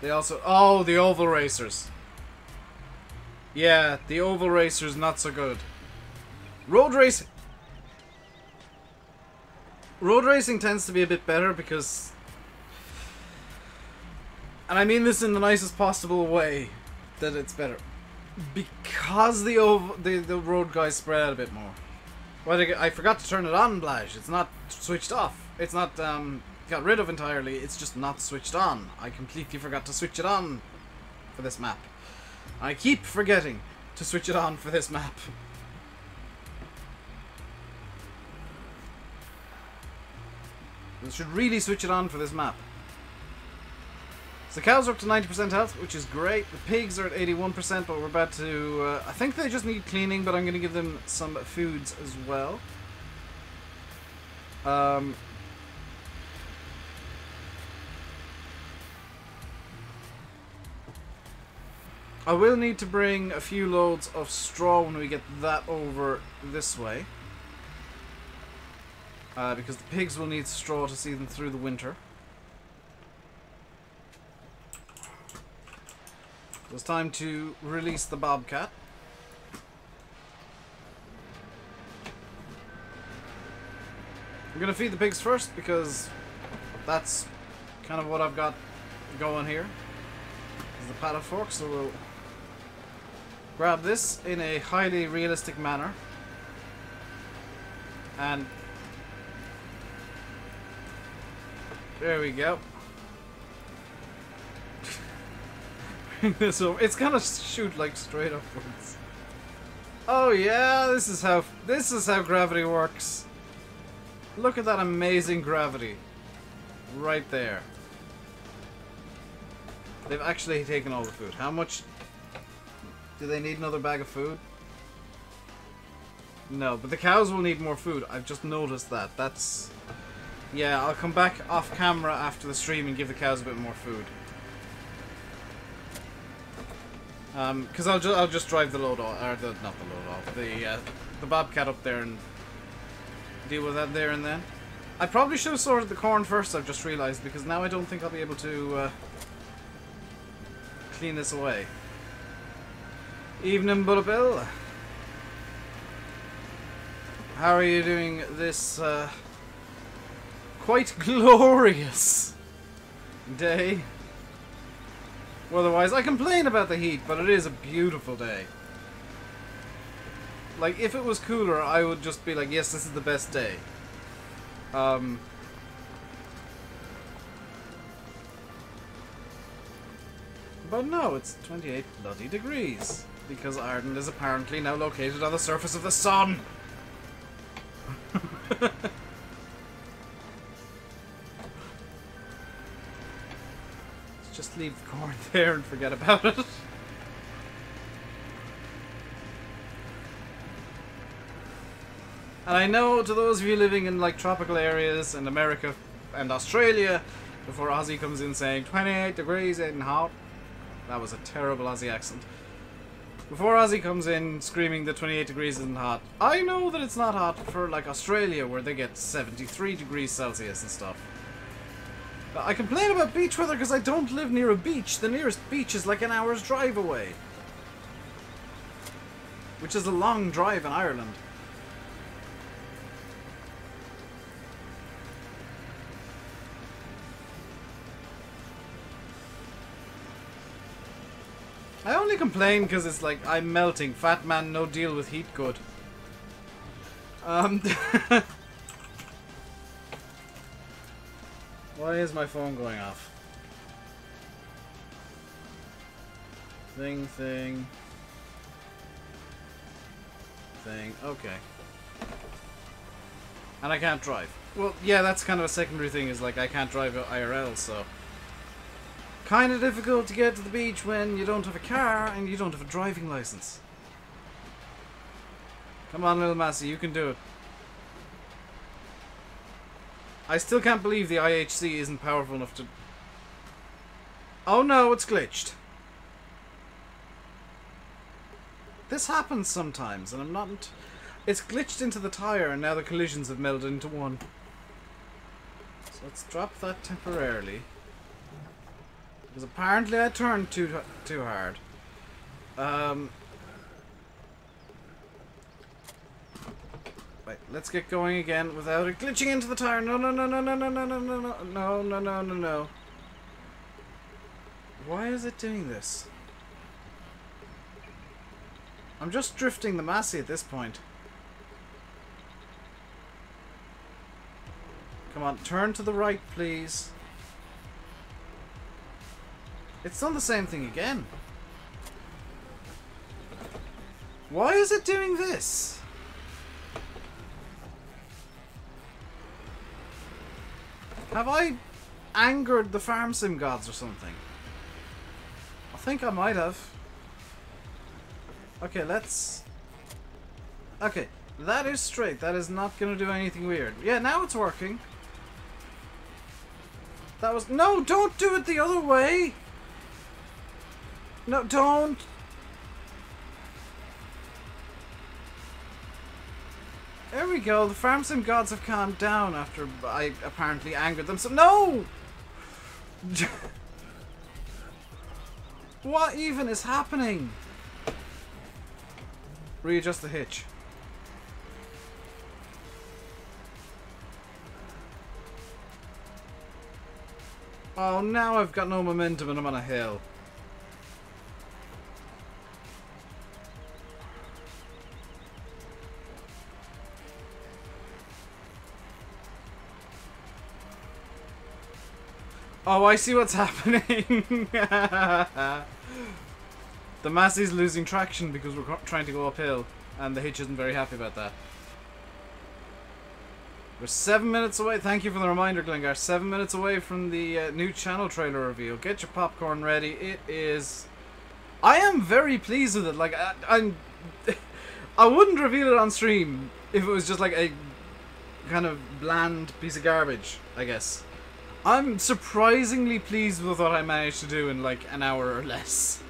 They also... Oh, the oval racers. Yeah, the oval racers not so good. Road racing tends to be a bit better because... And I mean this in the nicest possible way, that it's better. Because the road guys spread out a bit more. Well, I forgot to turn it on, Blash. It's not switched off. It's not got rid of entirely. It's just not switched on. I completely forgot to switch it on for this map. I keep forgetting to switch it on for this map. I should really switch it on for this map. So the cows are up to 90% health, which is great. The pigs are at 81%, but we're about to... I think they just need cleaning, but I'm going to give them some foods as well. I will need to bring a few loads of straw when we get that over this way. Because the pigs will need straw to see them through the winter. It's time to release the Bobcat. I'm going to feed the pigs first because that's kind of what I've got going here. Is the paddle fork, so we'll grab this in a highly realistic manner. And there we go. So it's gonna shoot like straight upwards. Oh yeah, this is how gravity works. Look at that amazing gravity right there. They've actually taken all the food. How much do they need? Another bag of food? No, but the cows will need more food. I've just noticed that. That's... Yeah, I'll come back off camera after the stream and give the cows a bit more food. Because I'll just drive the load off, or not the load off, the Bobcat up there and deal with that there and then. I probably should have sorted the corn first, I've just realised, because now I don't think I'll be able to clean this away. Evening, BulletBill. How are you doing this quite glorious day? Otherwise, I complain about the heat, but it is a beautiful day. Like, if it was cooler, I would just be like, yes, this is the best day. But no, it's 28 bloody degrees. Because Ireland is apparently now located on the surface of the sun. Just leave the corn there and forget about it. And I know to those of you living in like tropical areas in America and Australia, before Aussie comes in saying 28 degrees and hot. That was a terrible Aussie accent. Before Aussie comes in screaming that 28 degrees isn't hot, I know that it's not hot for like Australia where they get 73 degrees Celsius and stuff. I complain about beach weather because I don't live near a beach. The nearest beach is like an hour's drive away. Which is a long drive in Ireland. I only complain because it's like, I'm melting. Fat man, no deal with heat good. Why is my phone going off? Thing. Okay. And I can't drive. Well, yeah, that's kind of a secondary thing, is like I can't drive IRL, so... Kind of difficult to get to the beach when you don't have a car and you don't have a driving license. Come on, little Massey, you can do it. I still can't believe the IHC isn't powerful enough to... Oh no, it's glitched. This happens sometimes, and I'm not... It's glitched into the tyre, and now the collisions have melded into one. So let's drop that temporarily. Because apparently I turned too hard. Right, let's get going again without it glitching into the tyre. No. Why is it doing this? I'm just drifting the Massey at this point. Come on, turn to the right, please. It's done the same thing again. Why is it doing this? Have I angered the farm sim gods or something? I think I might have. Okay, let's... Okay, that is straight. That is not going to do anything weird. Yeah, now it's working. That was... No, don't do it the other way! No, don't! There we go. The farm sim gods have calmed down after I apparently angered them. So no! What even is happening? Readjust the hitch. Oh, now I've got no momentum and I'm on a hill. Oh, I see what's happening. The Massey's losing traction because we're trying to go uphill, and the hitch isn't very happy about that. We're 7 minutes away. Thank you for the reminder, Glengar. 7 minutes away from the new channel trailer reveal. Get your popcorn ready. It is... I am very pleased with it. Like, I wouldn't reveal it on stream if it was just like a kind of bland piece of garbage, I guess. I'm surprisingly pleased with what I managed to do in like an hour or less.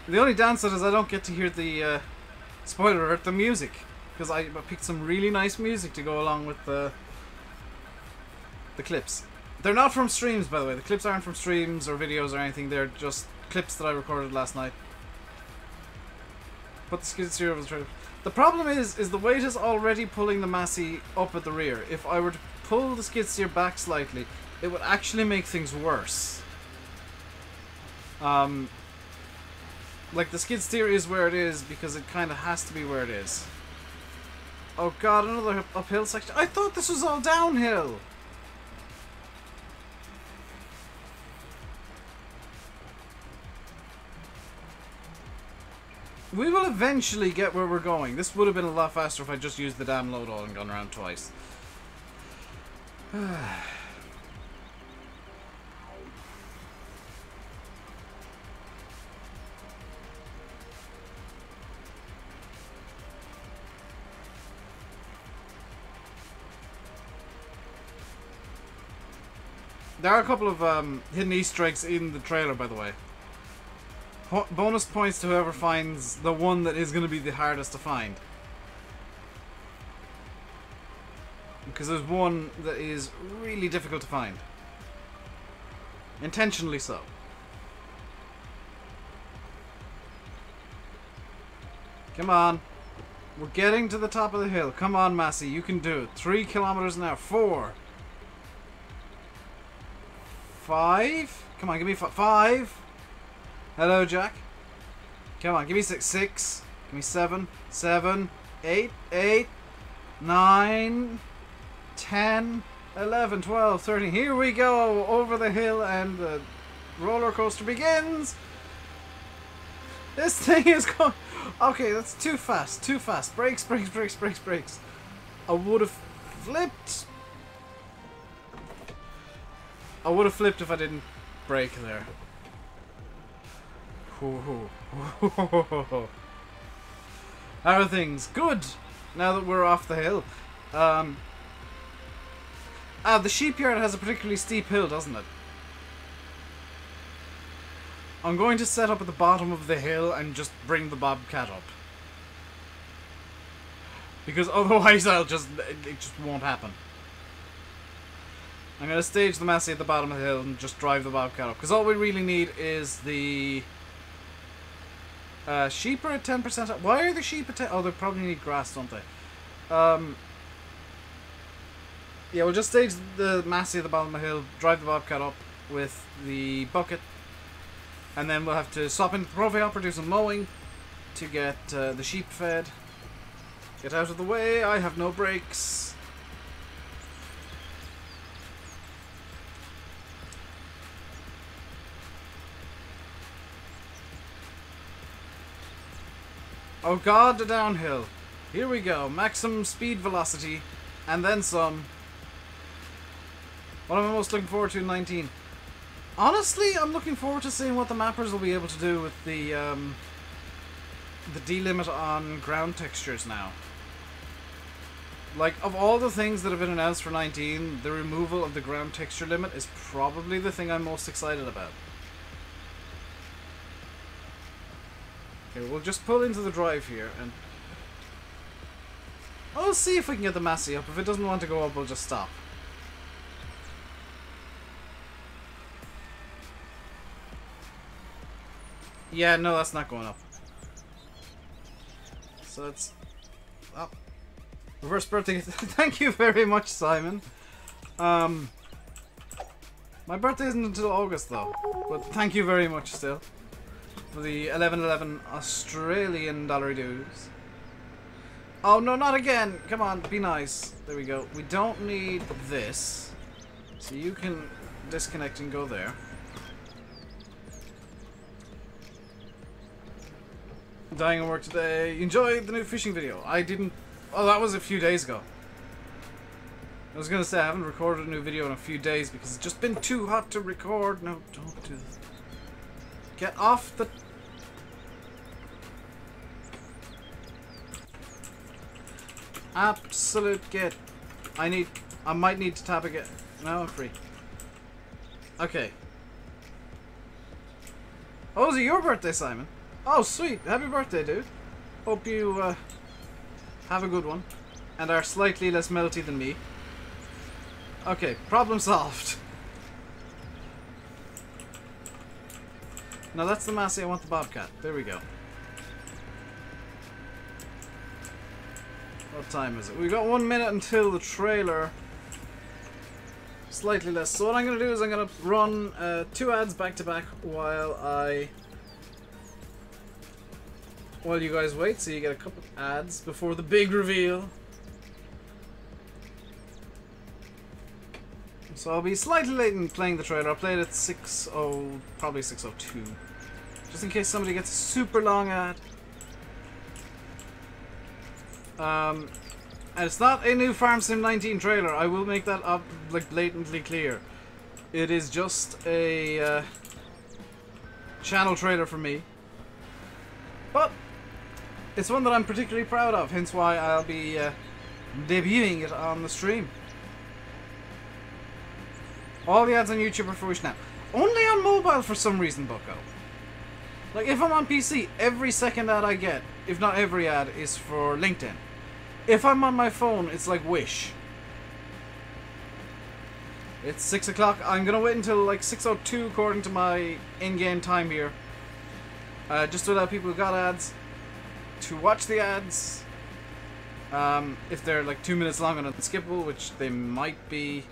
The only downside is I don't get to hear the spoiler alert, the music, because I picked some really nice music to go along with the clips. They're not from streams, by the way. The clips aren't from streams or videos or anything. They're just clips that I recorded last night. Put the skid steer over the trailer. The problem is the weight is already pulling the Massey up at the rear. If I were to pull the skid steer back slightly, it would actually make things worse. Like, the skid steer is where it is because it kind of has to be where it is. Oh god, another uphill section. I thought this was all downhill! We will eventually get where we're going. This would have been a lot faster if I just used the damn load all and gone around twice. There are a couple of hidden Easter eggs in the trailer, by the way. Bonus points to whoever finds the one that is going to be the hardest to find. Because there's one that is really difficult to find. Intentionally so. Come on. We're getting to the top of the hill. Come on, Massey. You can do it. 3 kilometers an hour. 4. 5. Come on, give me 5. Hello, Jack. Come on, give me 6. 6. Give me 7. 7. 8. 8. 9. 10. 11. 12. 13. Here we go. Over the hill and the roller coaster begins. This thing is going... Okay, that's too fast. Too fast. Brakes, brakes, brakes, brakes, brakes. I would have flipped. I would have flipped if I didn't brake there. How are things? Good! Now that we're off the hill. The sheepyard has a particularly steep hill, doesn't it? I'm going to set up at the bottom of the hill and just bring the Bobcat up. Because otherwise it just won't happen. I'm going to stage the Massey at the bottom of the hill and just drive the Bobcat up. Because all we really need is the... sheep are at 10%. Why are the sheep at 10%? Oh, they probably need grass, don't they? Yeah, we'll just stage the Massey at the bottom of the hill, drive the Bobcat up with the bucket. And then we'll have to swap into the Prophet Hopper, do some mowing to get the sheep fed. Get out of the way, I have no brakes. Oh god, the downhill. Here we go, maximum speed velocity, and then some. What am I most looking forward to in 19? Honestly, I'm looking forward to seeing what the mappers will be able to do with the delimit on ground textures now. Like, of all the things that have been announced for 19, the removal of the ground texture limit is probably the thing I'm most excited about. Okay, we'll just pull into the drive here, and I'll see if we can get the Massey up. If it doesn't want to go up, we'll just stop. Yeah, no, that's not going up. So it's up. Reverse birthday. Thank you very much, Simon. My birthday isn't until August, though. But thank you very much still for the 1111 Australian dollar dues. Oh no, not again! Come on, be nice. There we go. We don't need this, so you can disconnect and go there. Dying at work today. Enjoyed the new fishing video. I didn't... Oh, that was a few days ago. I was gonna say I haven't recorded a new video in a few days because it's just been too hot to record. No, don't do this. Get off the... Absolute get. I might need to tap again. No, I'm free. Okay. Oh, is it your birthday, Simon? Oh, sweet. Happy birthday, dude. Hope you have a good one. And are slightly less melty than me. Okay, problem solved. Now that's the Massey. I want the Bobcat. There we go. What time is it? We've got 1 minute until the trailer. Slightly less. So what I'm going to do is I'm going to run 2 ads back to back while you guys wait, so you get a couple of ads before the big reveal. So I'll be slightly late in playing the trailer. I'll play it at 6:00, probably 6:02. Just in case somebody gets a super long ad. And it's not a new Farm Sim 19 trailer. I will make that up, like, blatantly clear. It is just a channel trailer for me. But it's one that I'm particularly proud of, hence why I'll be debuting it on the stream. All the ads on YouTube are for Wish now. Only on mobile for some reason, Bucko. Like, if I'm on PC, every second ad I get, if not every ad, is for LinkedIn. If I'm on my phone, it's like Wish. It's 6 o'clock. I'm gonna wait until like 6:02 according to my in-game time here. Just to allow people who got ads to watch the ads. If they're like 2 minutes long and unskippable, which they might be.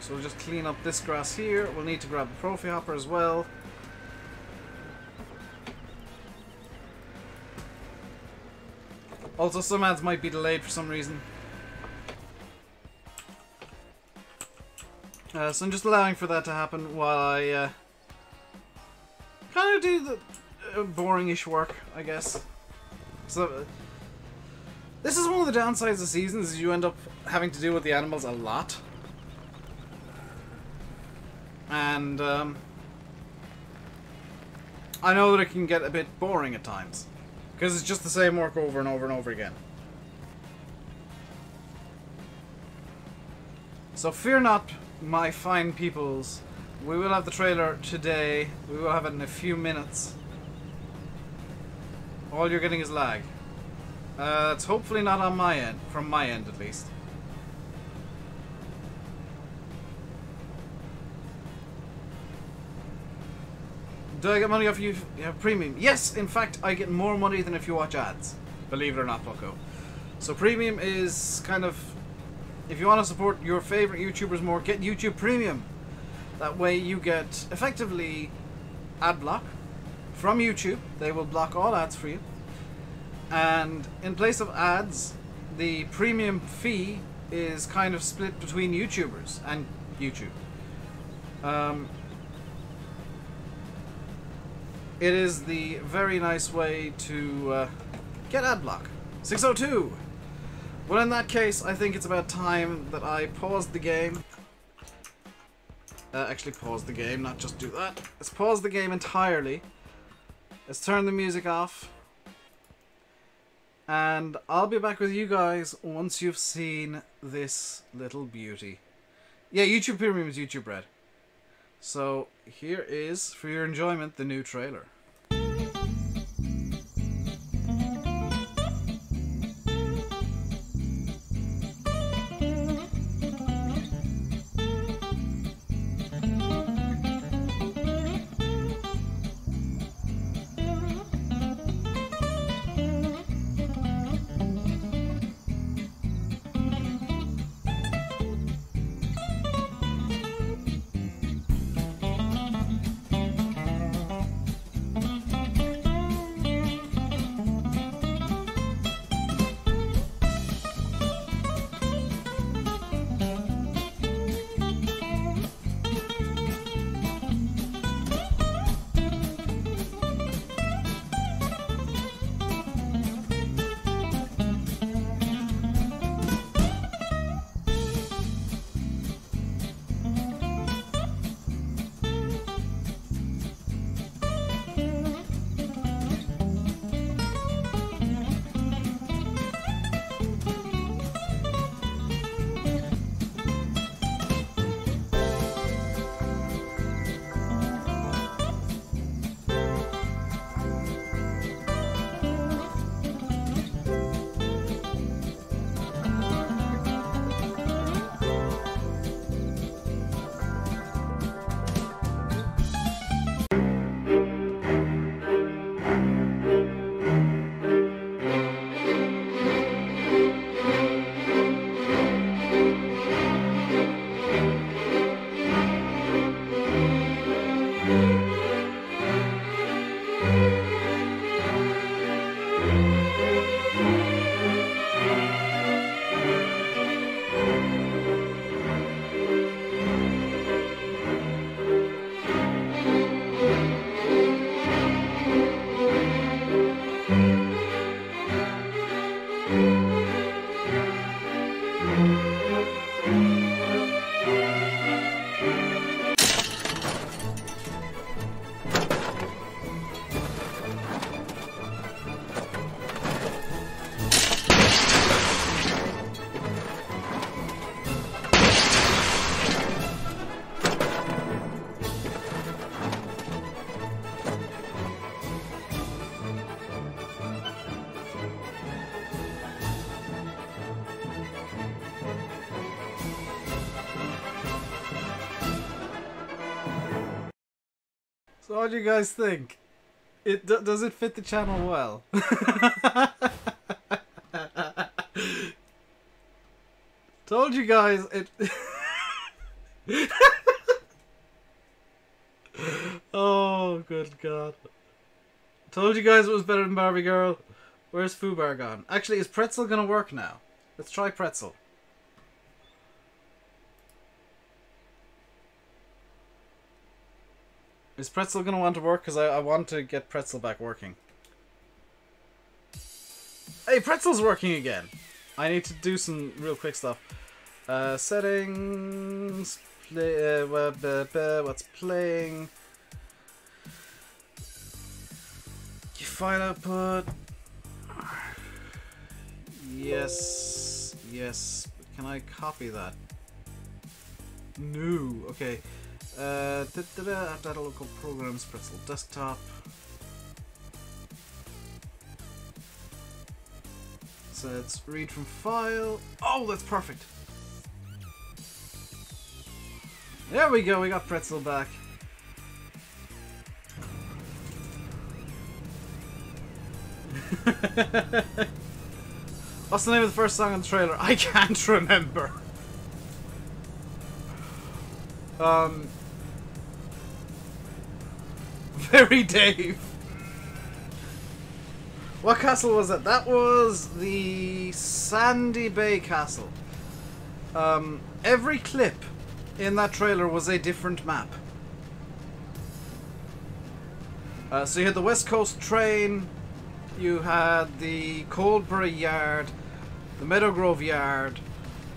So we'll just clean up this grass here. We'll need to grab the trophy hopper as well. Also, some ads might be delayed for some reason. So I'm just allowing for that to happen while I kind of do the boring-ish work, I guess. So this is one of the downsides of seasons, is you end up having to deal with the animals a lot. And I know that it can get a bit boring at times, because it's just the same work over and over and over again. So fear not, my fine peoples. We will have the trailer today. We will have it in a few minutes. All you're getting is lag. It's hopefully not on my end, from my end at least. Do I get money off you have premium? Yes, in fact, I get more money than if you watch ads. Believe it or not, Bucko. So premium is kind of, if you want to support your favorite YouTubers more, get YouTube Premium. That way you get effectively ad block from YouTube. They will block all ads for you. And in place of ads, the premium fee is kind of split between YouTubers and YouTube. It is the very nice way to get ad block. 602! Well, in that case, I think it's about time that I pause the game. Actually pause the game, not just do that. Let's pause the game entirely. Let's turn the music off. And I'll be back with you guys once you've seen this little beauty. Yeah, YouTube Premium is YouTube Red. So here is, for your enjoyment, the new trailer. So what do you guys think? Does it fit the channel well? Told you guys it. Oh, good God. Told you guys it was better than Barbie Girl. Where's Fubar gone? Actually, is Pretzel gonna work now? Let's try Pretzel. Is Pretzel gonna want to work? Because I want to get Pretzel back working. Hey, Pretzel's working again! I need to do some real quick stuff. Settings... Play, what's playing? File output. Yes. Yes. Can I copy that? No. Okay. Data local programs, Pretzel desktop. So let's read from file. Oh, that's perfect. There we go. We got Pretzel back. What's the name of the first song on the trailer? I can't remember. Very Dave. What castle was that? That was the Sandy Bay Castle. Every clip in that trailer was a different map. So you had the West Coast train, you had the Coldbury Yard, the Meadowgrove Yard,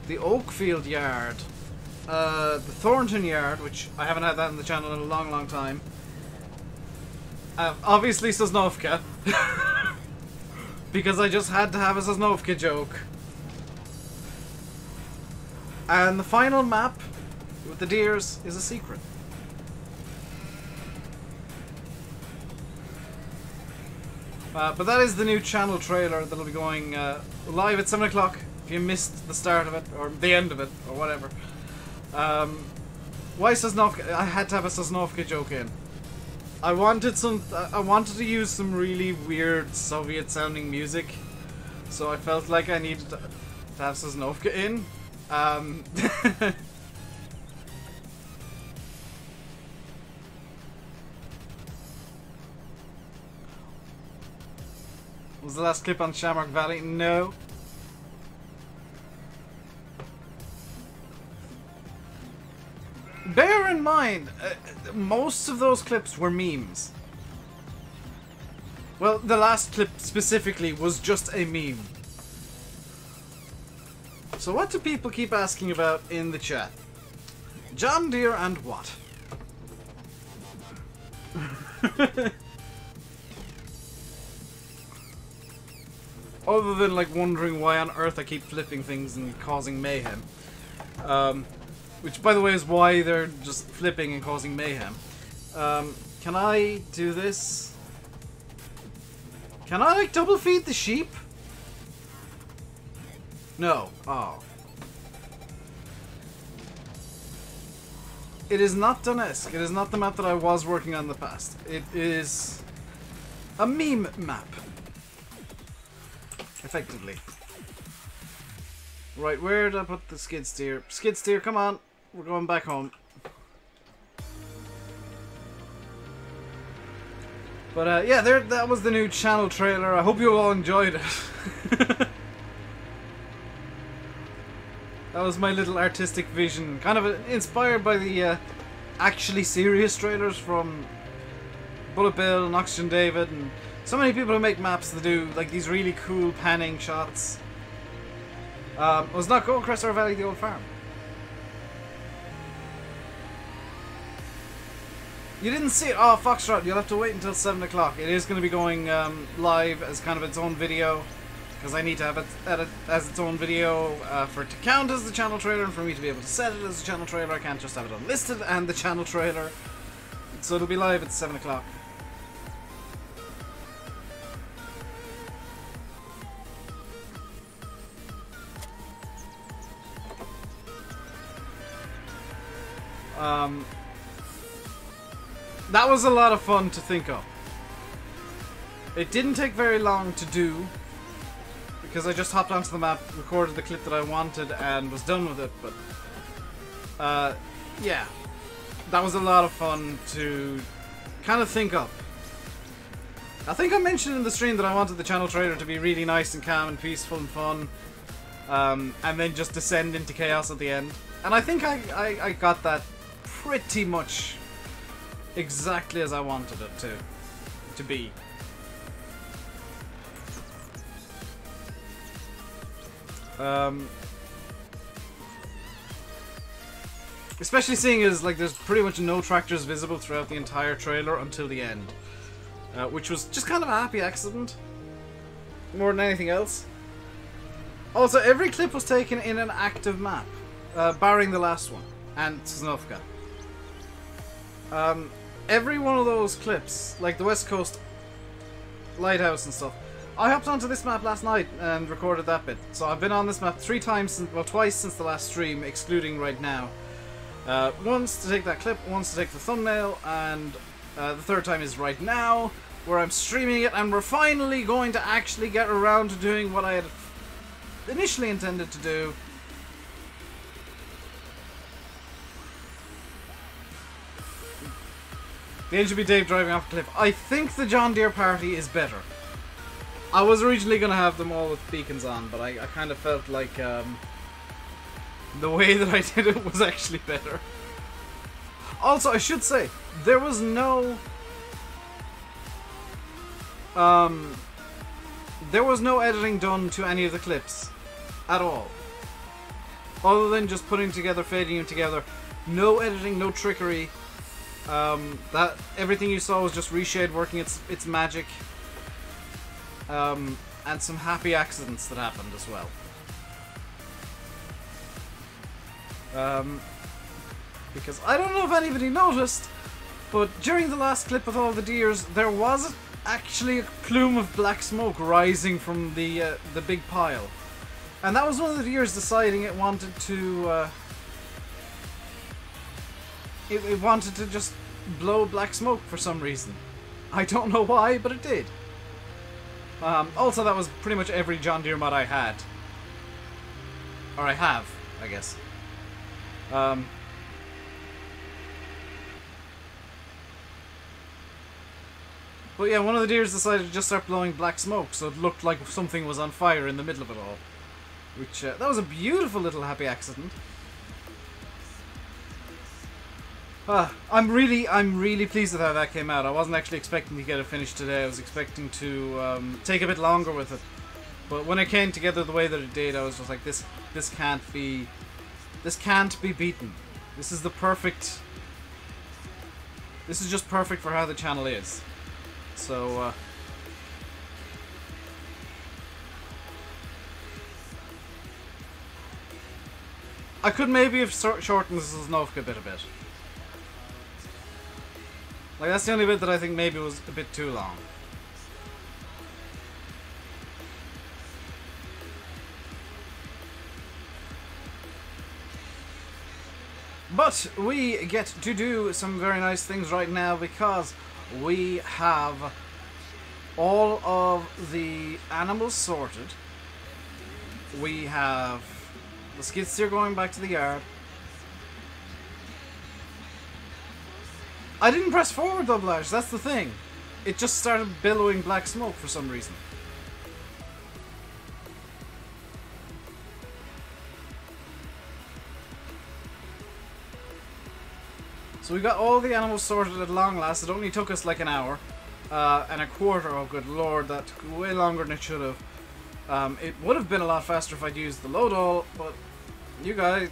the Oakfield Yard, the Thornton Yard, which I haven't had that on the channel in a long, long time. Obviously Sosnovka, because I just had to have a Sosnovka joke. And the final map with the deers is a secret. But that is the new channel trailer that'll be going live at 7 o'clock if you missed the start of it, or the end of it, or whatever. Why Sosnovka? I had to have a Sosnovka joke in. I wanted to use some really weird Soviet-sounding music, so I felt like I needed to have Sosnovka in. Was the last clip on Shamrock Valley? No. Bear in mind, most of those clips were memes. Well, the last clip specifically was just a meme. So what do people keep asking about in the chat? John Deere and what? Other than like wondering why on earth I keep flipping things and causing mayhem. Which by the way is why they're just flipping and causing mayhem. Can I do this? Can I like double feed the sheep? No. Oh. It is not Donetsk. It is not the map that I was working on in the past. It is a meme map. Effectively. Right, where did I put the skid steer? Skid steer, come on. We're going back home. But yeah, that was the new channel trailer. I hope you all enjoyed it. That was my little artistic vision. Kind of inspired by the actually serious trailers from BulletBill and Oxygen David and so many people who make maps that do like these really cool panning shots. Was not Gold Crest or Valley the old farm? You didn't see it? Oh, Foxtrot, you'll have to wait until 7 o'clock. It is going to be going live as kind of its own video. Because I need to have it edit as its own video for it to count as the channel trailer and for me to be able to set it as a channel trailer. I can't just have it unlisted and the channel trailer. So it'll be live at 7 o'clock. That was a lot of fun to think of. It didn't take very long to do because I just hopped onto the map, recorded the clip that I wanted and was done with it, but yeah, that was a lot of fun to kind of think up. I think I mentioned in the stream that I wanted the channel trailer to be really nice and calm and peaceful and fun, and then just descend into chaos at the end. And I think I got that pretty much exactly as I wanted it to be. Especially seeing as like there's pretty much no tractors visible throughout the entire trailer until the end, which was just kind of a happy accident more than anything else. Also, every clip was taken in an active map, barring the last one and Sosnovka. Every one of those clips, like the West Coast lighthouse and stuff, I hopped onto this map last night and recorded that bit. So I've been on this map 3 times, twice since the last stream, excluding right now. Once to take that clip, once to take the thumbnail, and the third time is right now, where I'm streaming it, and we're finally going to actually get around to doing what I had initially intended to do. The end should be Dave driving off a cliff. I think the John Deere party is better. I was originally going to have them all with beacons on, but I kind of felt like the way that I did it was actually better. Also, I should say, there was no editing done to any of the clips at all. Other than just putting together, fading them together. No editing, no trickery. That everything you saw was just reshade working its magic. And some happy accidents that happened as well. Because I don't know if anybody noticed, but during the last clip with all the deers, there was actually a plume of black smoke rising from the big pile, and that was one of the deers deciding it wanted to it wanted to just blow black smoke for some reason. I don't know why, but it did. Also, that was pretty much every John Deere mod I had, or I have, I guess. But yeah, one of the deers decided to just start blowing black smoke, so it looked like something was on fire in the middle of it all. Which, that was a beautiful little happy accident. I'm really pleased with how that came out. I wasn't actually expecting to get it finished today. I was expecting to take a bit longer with it. But when it came together the way that it did, I was just like, this can't be beaten. This is the perfect... This is just perfect for how the channel is. So, I could maybe have shortened the Sosnovka bit a bit. Like, that's the only bit that I think maybe was a bit too long. But we get to do some very nice things right now because we have all of the animals sorted. We have the skid steer going back to the yard. I didn't press forward though, Blash, that's the thing. It just started billowing black smoke for some reason. So we got all the animals sorted at long last. It only took us like an hour and a quarter. Oh good lord, that took way longer than it should have. It would have been a lot faster if I'd used the load all, but you guys,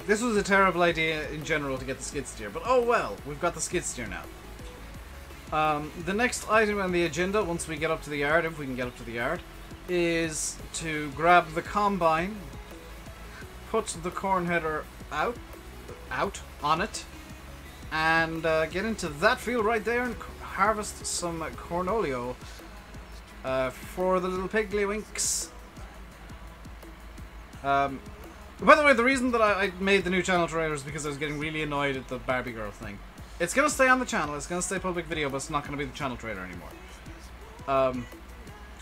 this was a terrible idea in general to get the skid steer, but oh well, we've got the skid steer now. The next item on the agenda, once we get up to the yard, if we can get up to the yard, is to grab the combine, put the corn header out on it, and get into that field right there and harvest some cornolio for the little piggly-winks. By the way, the reason that I made the new channel trailer is because I was getting really annoyed at the Barbie girl thing. It's gonna stay on the channel, it's gonna stay public video, but it's not gonna be the channel trailer anymore.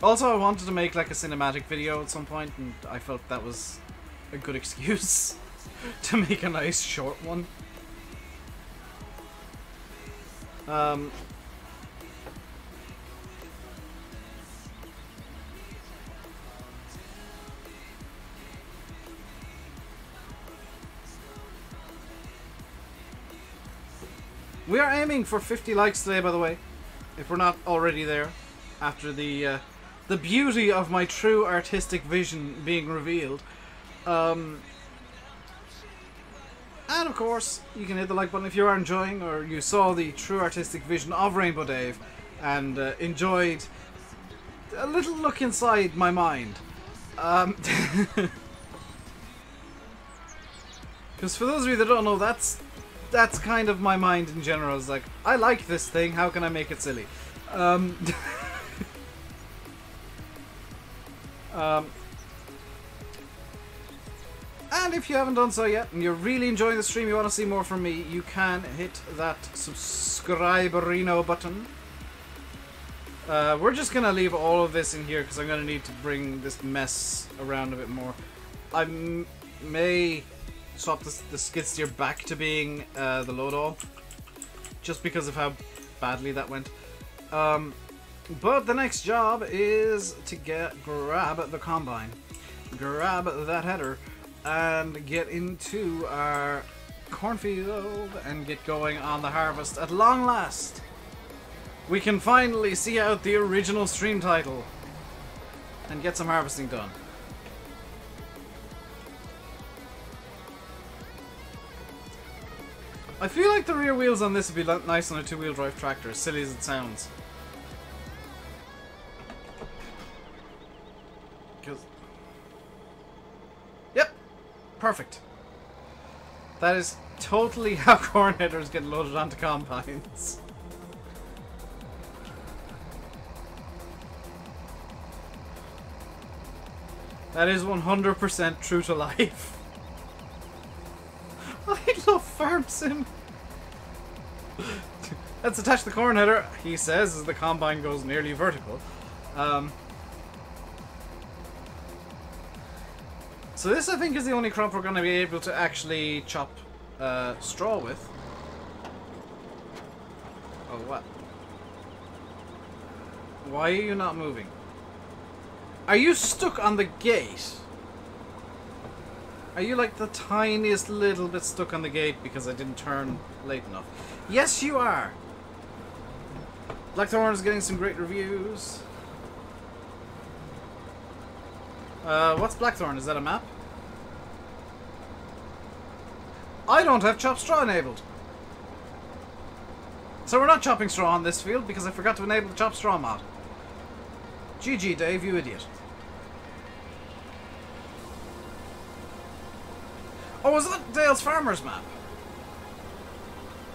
Also, I wanted to make like a cinematic video at some point, and I felt that was a good excuse. to make a nice short one. We are aiming for 50 likes today, by the way, if we're not already there, after the beauty of my true artistic vision being revealed. And of course, you can hit the like button if you are enjoying, or you saw the true artistic vision of RainbowDave and enjoyed a little look inside my mind. Because for those of you that don't know, that's kind of my mind in general. It's like, I like this thing, how can I make it silly? And if you haven't done so yet, and you're really enjoying the stream, you want to see more from me, you can hit that subscriberino button. We're just going to leave all of this in here, because I'm going to need to bring this mess around a bit more. I may swap the skid steer back to being the load-all, just because of how badly that went. But the next job is to grab the combine, grab that header, and get into our cornfield and get going on the harvest. At long last, we can finally see out the original stream title and get some harvesting done. I feel like the rear wheels on this would be nice on a two-wheel drive tractor, as silly as it sounds. Yep, perfect. That is totally how corn headers get loaded onto combines. That is 100% true to life. I love Farm Sim. Let's attach the corn header, he says, as the combine goes nearly vertical. So this, I think, is the only crop we're going to be able to actually chop straw with. Oh, what? Why are you not moving? Are you stuck on the gate? Are you like the tiniest little bit stuck on the gate because I didn't turn late enough? Yes, you are! Blackthorn is getting some great reviews. What's Blackthorn? Is that a map? I don't have chop straw enabled. So we're not chopping straw on this field because I forgot to enable the chop straw mod. GG Dave, you idiot. Oh, was that Dale's Farmers map?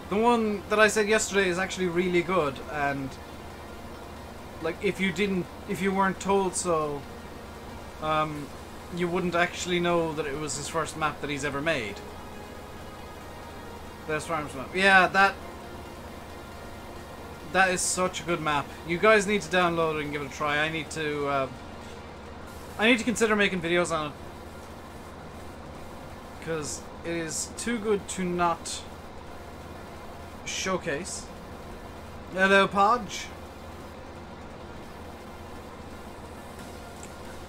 The one that I said yesterday is actually really good, and like if you weren't told so, you wouldn't actually know that it was his first map that he's ever made. Dale's Farmers map. Yeah, that is such a good map. You guys need to download it and give it a try. I need to consider making videos on it, because it is too good to not showcase. Hello, Podge.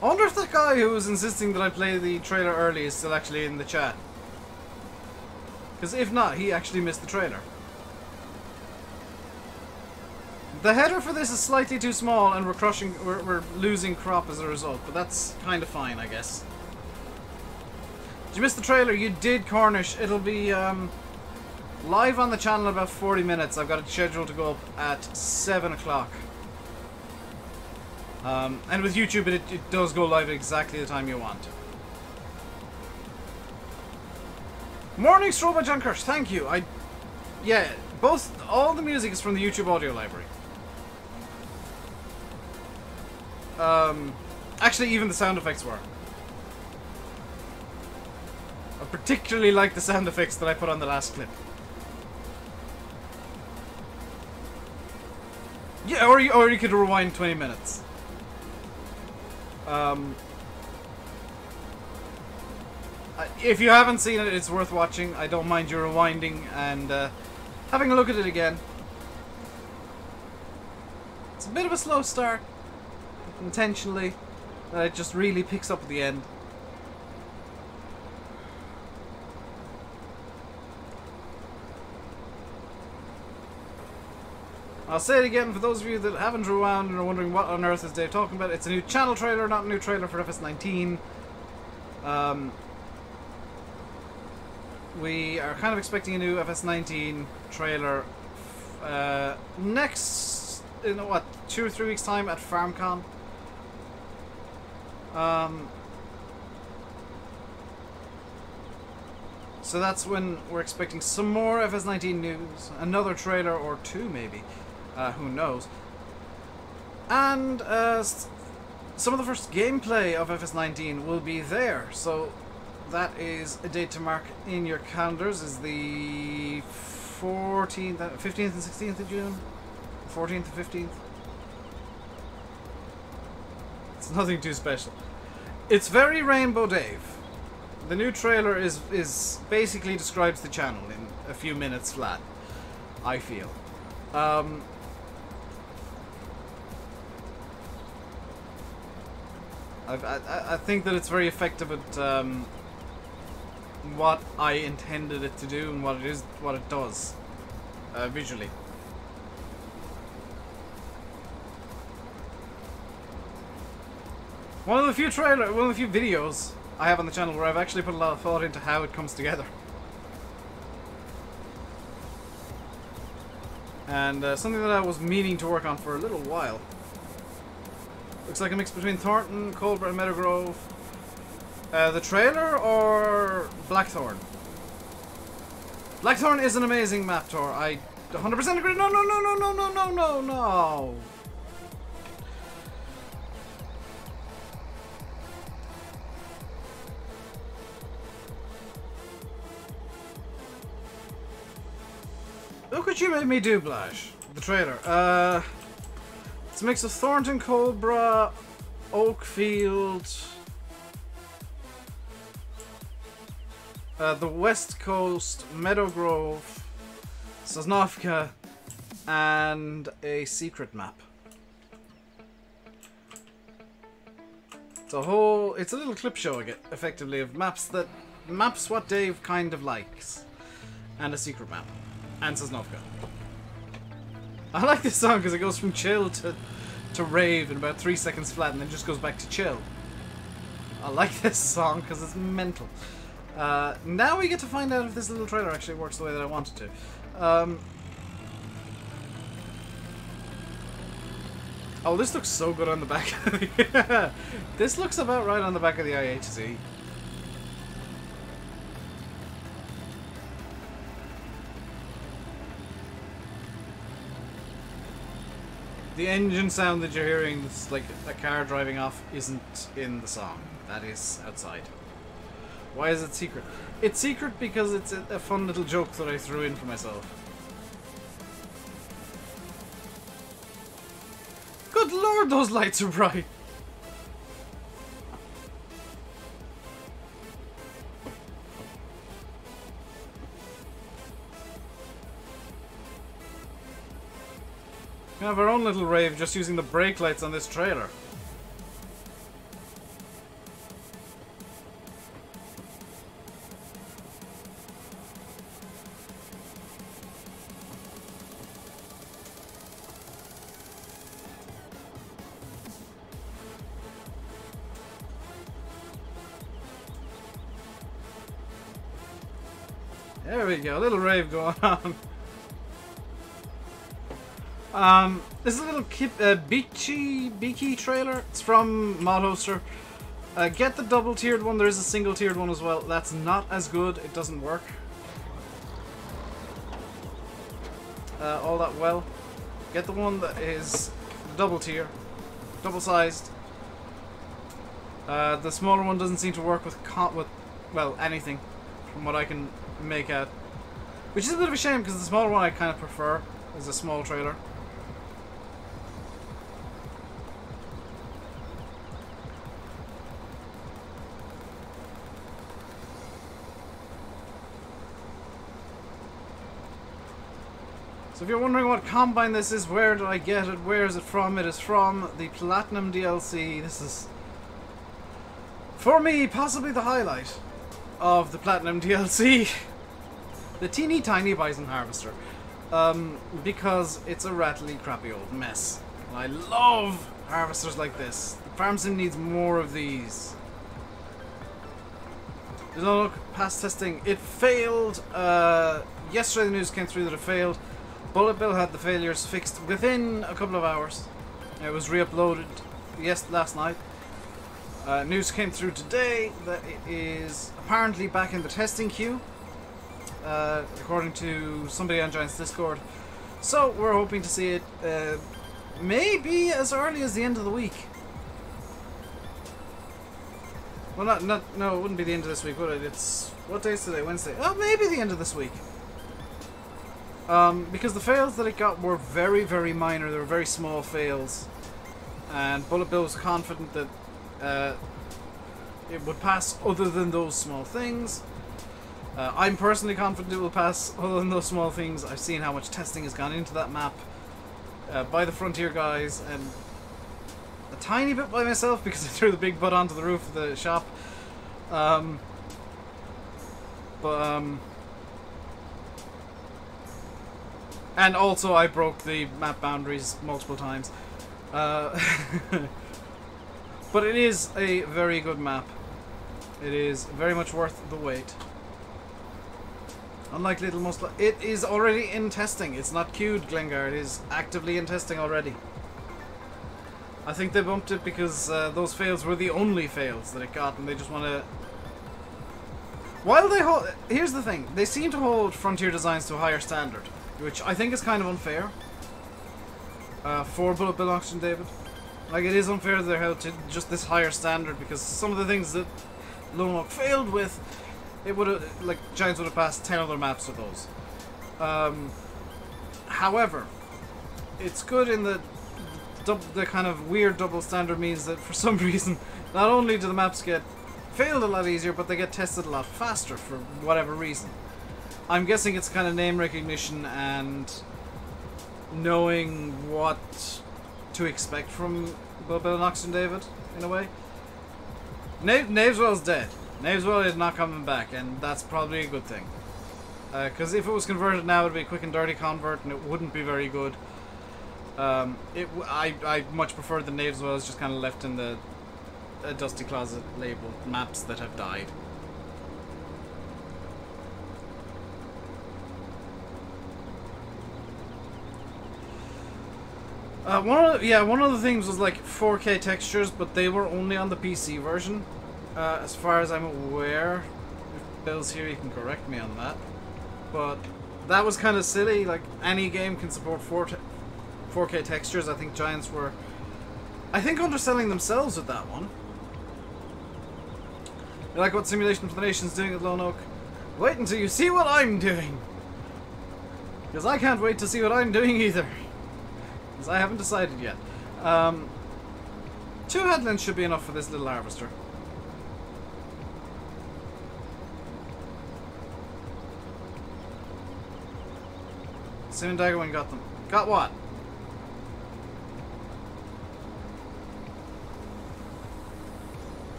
I wonder if that guy who was insisting that I play the trailer early is still actually in the chat. Because if not, he actually missed the trailer. The header for this is slightly too small, and we're losing crop as a result, but that's kind of fine, I guess. Did you miss the trailer? You did, Cornish. It'll be live on the channel in about 40 minutes. I've got it scheduled to go up at 7 o'clock. And with YouTube, it does go live at exactly the time you want. Morning, Stroba Junkers. Thank you. Yeah, all the music is from the YouTube audio library. Actually, even the sound effects were. I particularly like the sound effects that I put on the last clip. Yeah, or you could rewind 20 minutes. if you haven't seen it, it's worth watching. I don't mind you rewinding and having a look at it again. It's a bit of a slow start, intentionally. It just really picks up at the end. I'll say it again for those of you that haven't rewound and are wondering what on earth is Dave talking about. It's a new channel trailer, not a new trailer for FS19. We are kind of expecting a new FS19 trailer next, in what, 2 or 3 weeks time at FarmCon. So that's when we're expecting some more FS19 news, another trailer or two maybe, who knows. And some of the first gameplay of FS19 will be there, so that is a date to mark in your calendars, is the 14th, 15th and 16th of June? 14th and 15th? It's nothing too special. It's very RainbowDave. The new trailer is basically describes the channel in a few minutes flat, I feel. I think that it's very effective at what I intended it to do and what it does visually. One of the few videos I have on the channel where I've actually put a lot of thought into how it comes together. And something that I was meaning to work on for a little while. Looks like a mix between Thornton, Coldborough, and Meadowgrove. The trailer or Blackthorn? Blackthorn is an amazing map, Tor. I 100% agree. No, no, no, no, no, no, no, no, no. Look what you made me do, Blash. The trailer. It's a mix of Thornton, Coldborough, Oakfield, the West Coast, Meadowgrove, Sosnovka, and a secret map. It's a little clip show, effectively, of maps what Dave kind of likes, and a secret map. And Sosnovka. I like this song because it goes from chill to rave in about 3 seconds flat and then just goes back to chill. I like this song because it's mental. Now we get to find out if this little trailer actually works the way that I want it to. Oh, this looks so good on the back. This looks about right on the back of the IHC. The engine sound that you're hearing, it's like a car driving off, isn't in the song. That is outside. Why is it secret? It's secret because it's a fun little joke that I threw in for myself. Good lord, those lights are bright! We have our own little rave just using the brake lights on this trailer. There we go, a little rave going on. This is a little Beaky trailer. It's from ModHoster. Get the double tiered one. There is a single tiered one as well. That's not as good. It doesn't work all that well. Get the one that is double tier, double sized. The smaller one doesn't seem to work with well, anything from what I can make out, which is a bit of a shame because the smaller one I kind of prefer as a small trailer. So if you're wondering what Combine this is, where did I get it, where is it from the Platinum DLC. This is, for me, possibly the highlight of the Platinum DLC. The teeny tiny Bison Harvester. Because it's a rattly, crappy old mess. And I love harvesters like this. The farm sim needs more of these. There's no look past testing. It failed. Yesterday the news came through that it failed. BulletBill had the failures fixed within a couple of hours. It was re-uploaded last night. News came through today that it is apparently back in the testing queue, according to somebody on Giant's Discord. So we're hoping to see it maybe as early as the end of the week. Well, no, it wouldn't be the end of this week, would it? It's, what day is today? Wednesday. Oh, maybe the end of this week. Because the fails that it got were very, very minor. They were very small fails. And BulletBill was confident that it would pass other than those small things. I'm personally confident it will pass other than those small things. I've seen how much testing has gone into that map by the Frontier guys, and a tiny bit by myself because I threw the big butt onto the roof of the shop. And also I broke the map boundaries multiple times. But it is a very good map. It is very much worth the wait. Unlike Little Muscle, it is already in testing. It's not queued, Glengar. It is actively in testing already. I think they bumped it because those fails were the only fails that it got, and they just want to... While they hold... Here's the thing. They seem to hold Frontier designs to a higher standard, which I think is kind of unfair for BulletBill Auction, David. Like, it is unfair that they're held to just this higher standard, because some of the things that Lone Oak failed with, it would have, like, Giants would have passed 10 other maps with those. However, it's good in that the kind of weird double standard means that for some reason, not only do the maps get failed a lot easier, but they get tested a lot faster for whatever reason. I'm guessing it's kind of name recognition and knowing what to expect from BulletBill and Oxygen, David, in a way. Naveswell's dead. Naveswell is not coming back, and that's probably a good thing. Because if it was converted now, it would be a quick and dirty convert, and it wouldn't be very good. I much prefer the Naveswells just kind of left in the Dusty Closet labeled maps that have died. One of the things was like 4K textures, but they were only on the PC version, as far as I'm aware. If Bill's here, he can correct me on that. But that was kind of silly. Like, any game can support 4K textures. I think Giants were, underselling themselves with that one. You like what Simulation for the Nation's doing at Lone Oak? Wait until you see what I'm doing! Because I can't wait to see what I'm doing either. Because I haven't decided yet. 2 headlands should be enough for this little harvester. Sim and Daggerwing got them. Got what?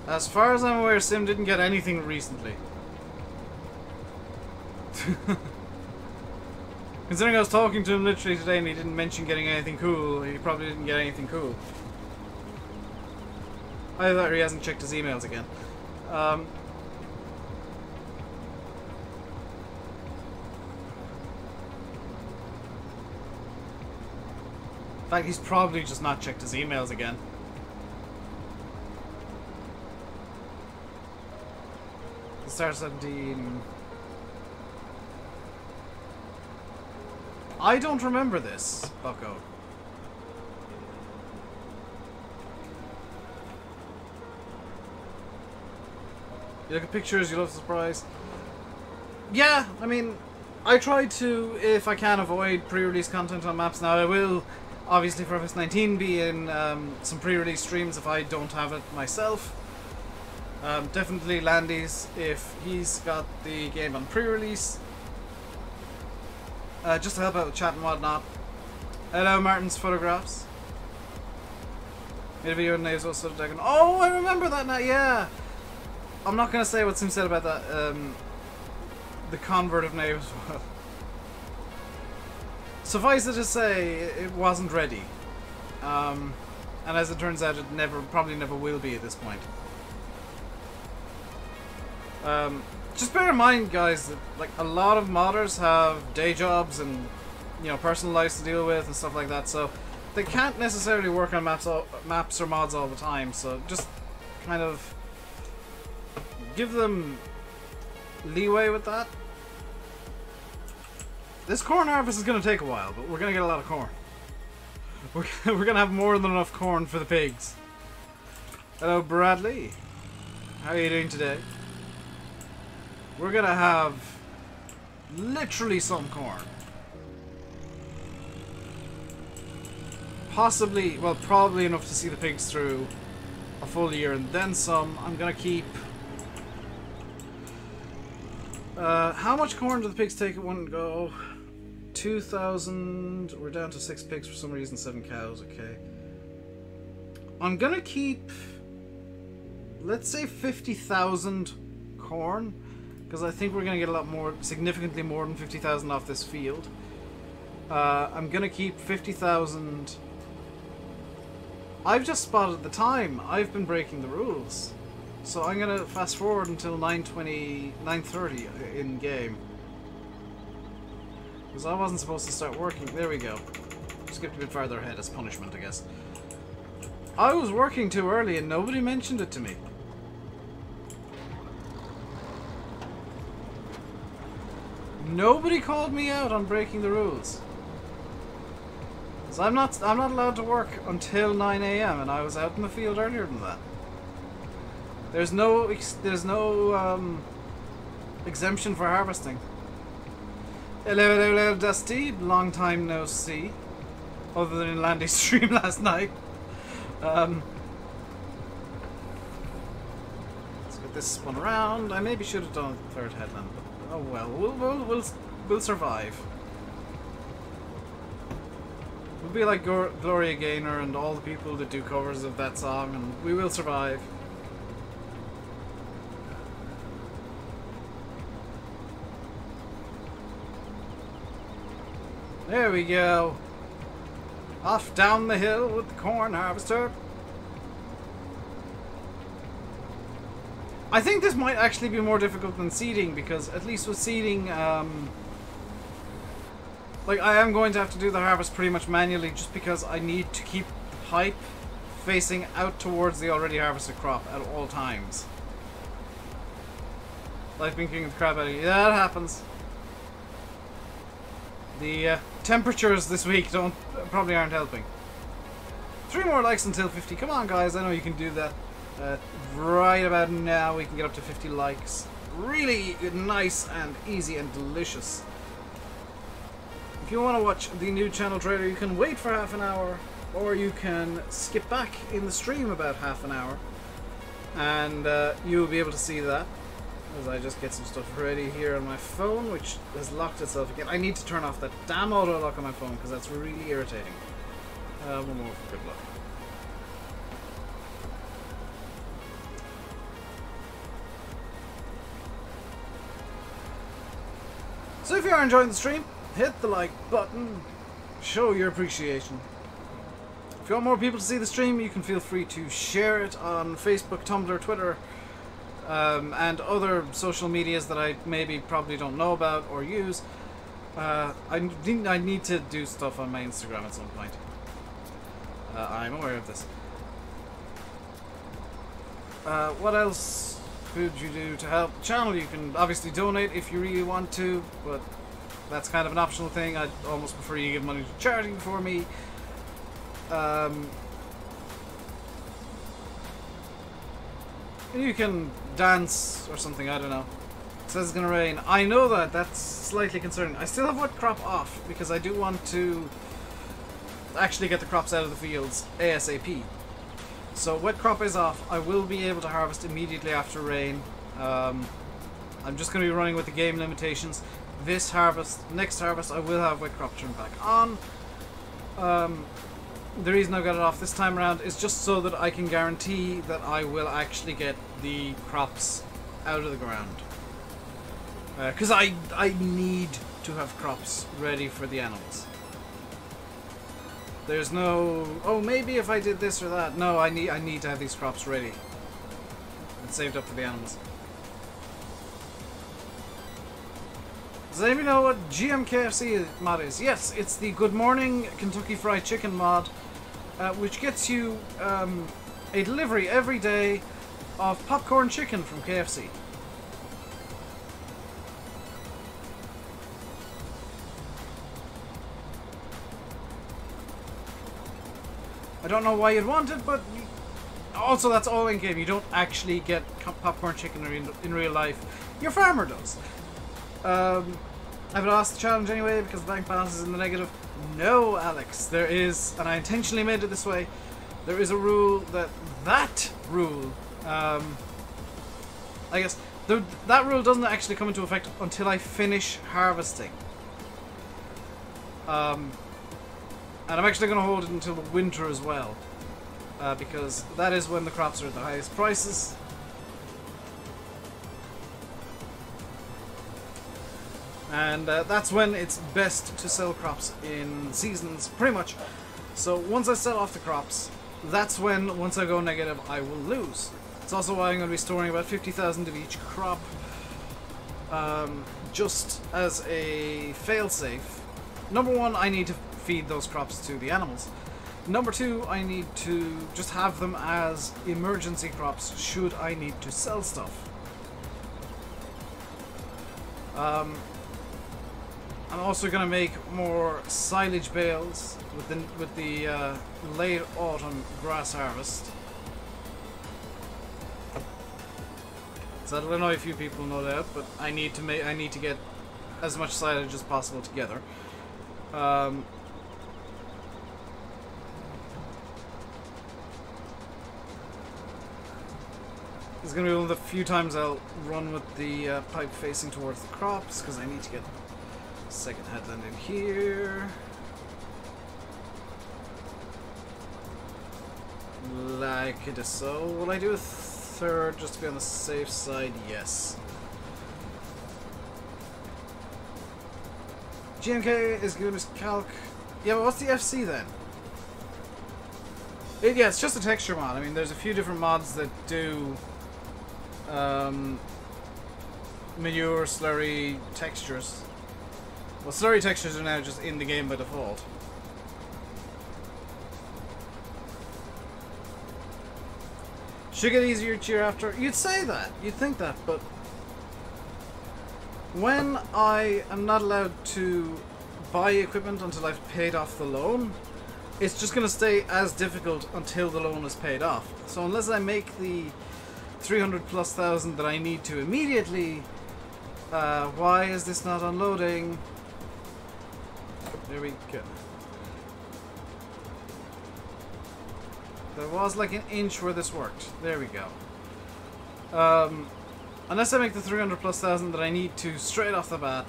As far as I'm aware, Sim didn't get anything recently. Considering I was talking to him literally today and he didn't mention getting anything cool, he probably didn't get anything cool. Either that or he hasn't checked his emails again. In fact, he's probably just not checked his emails again. Star 17... I don't remember this, bucko. You look at pictures, you love the surprise. Yeah, I mean, I try to, if I can, avoid pre-release content on maps. Now I will, obviously for FS19, be in some pre-release streams if I don't have it myself. Definitely Landy's if he's got the game on pre-release. just to help out with chat and whatnot. Hello, Martin's Photographs. Made a video on Naves also Dragon. Oh, I remember that now, yeah! I'm not gonna say what Sim said about that, the convert of Naves. Suffice it to say, it wasn't ready. And as it turns out, it probably never will be at this point. Just bear in mind, guys, that like a lot of modders have day jobs and personal lives to deal with and stuff like that, so they can't necessarily work on maps or mods all the time. So just kind of give them leeway with that. This corn harvest is going to take a while, but we're going to get a lot of corn. We're going to have more than enough corn for the pigs. Hello, Bradley. How are you doing today? We're going to have literally some corn. Possibly, well, probably enough to see the pigs through a full year and then some. I'm going to keep... how much corn do the pigs take at one go? 2,000. We're down to 6 pigs for some reason, 7 cows. Okay. I'm gonna keep, let's say 50,000 corn, because I think we're gonna get a lot more, significantly more than 50,000 off this field. I'm gonna keep 50,000. I've just spotted the time. I've been breaking the rules. So I'm gonna fast forward until 9:30 in game. Because I wasn't supposed to start working. There we go. Skipped a bit farther ahead as punishment, I guess. I was working too early and nobody mentioned it to me. Nobody called me out on breaking the rules. Because I'm not allowed to work until 9 AM and I was out in the field earlier than that. There's no exemption for harvesting. Hello, hello, hello, Dusty. Long time no see. Other than in Landy's stream last night. Let's get this spun around. I maybe should have done a third headland, but oh well. We'll survive. We'll be like Gloria Gaynor and all the people that do covers of that song, and we will survive. There we go. Off down the hill with the corn harvester. I think this might actually be more difficult than seeding, because at least with seeding, like I am going to have to do the harvest pretty much manually, just because I need to keep the pipe facing out towards the already harvested crop at all times. Life been kicking the crap out of you. Yeah, that happens. The temperatures this week probably aren't helping. 3 more likes until 50. Come on, guys. I know you can do that. Right about now, we can get up to 50 likes. Really nice and easy and delicious. If you want to watch the new channel trailer, you can wait for half an hour, or you can skip back in the stream about half an hour, and you'll be able to see that. As I just get some stuff ready here on my phone, which has locked itself again. I need to turn off that damn auto lock on my phone because that's really irritating. One more for good luck. So if you are enjoying the stream, hit the like button, show your appreciation. If you want more people to see the stream, you can feel free to share it on Facebook, Tumblr, Twitter, and other social medias that I probably don't know about or use. I need to do stuff on my Instagram at some point. I'm aware of this. What else could you do to help the channel? You can obviously donate if you really want to, but that's kind of an optional thing. I'd almost prefer you give money to charity for me. You can dance or something, I don't know. It says it's gonna rain. I know that, that's slightly concerning. I still have wet crop off because I do want to actually get the crops out of the fields ASAP. So wet crop is off. I will be able to harvest immediately after rain. I'm just going to be running with the game limitations. This harvest, next harvest, I will have wet crop turned back on. The reason I got it off this time around is just so that I can guarantee that I will actually get the crops out of the ground. Because I need to have crops ready for the animals. There's no, oh, maybe if I did this or that. No, I need to have these crops ready and saved up for the animals. Does anybody know what GMKFC mod is? Yes, it's the Good Morning Kentucky Fried Chicken mod, which gets you a delivery every day of popcorn chicken from KFC. I don't know why you'd want it, but also that's all in game. You don't actually get popcorn chicken in real life. Your farmer does. I've lost the challenge anyway because the bank balance is in the negative. No, Alex, there is, and I intentionally made it this way, there is a rule that rule, I guess, that rule doesn't actually come into effect until I finish harvesting. And I'm actually going to hold it until the winter as well, because that is when the crops are at the highest prices. And that's when it's best to sell crops in seasons, pretty much. So once I sell off the crops, that's when, once I go negative, I will lose. It's also why I'm going to be storing about 50,000 of each crop, just as a fail-safe. Number one, I need to feed those crops to the animals. Number two, I need to just have them as emergency crops should I need to sell stuff. I'm also going to make more silage bales with the late autumn grass harvest. So that'll annoy a few people, no doubt, but I need to get as much silage as possible together. This is going to be one of the few times I'll run with the pipe facing towards the crops, because I need to get a second headland in here. Like it is so. Will I do a third just to be on the safe side? Yes. GMK is good as calc. Yeah, but what's the FC then? Yeah, it's just a texture mod. I mean, there's a few different mods that do manure, slurry textures. Well, slurry textures are now just in the game by default. Should get easier each year after. You'd say that. You'd think that, but when I am not allowed to buy equipment until I've paid off the loan, it's just going to stay as difficult until the loan is paid off. So unless I make the 300,000+ that I need to immediately, why is this not unloading? There we go. There was like an inch where this worked. There we go. Unless I make the 300,000+ that I need to straight off the bat,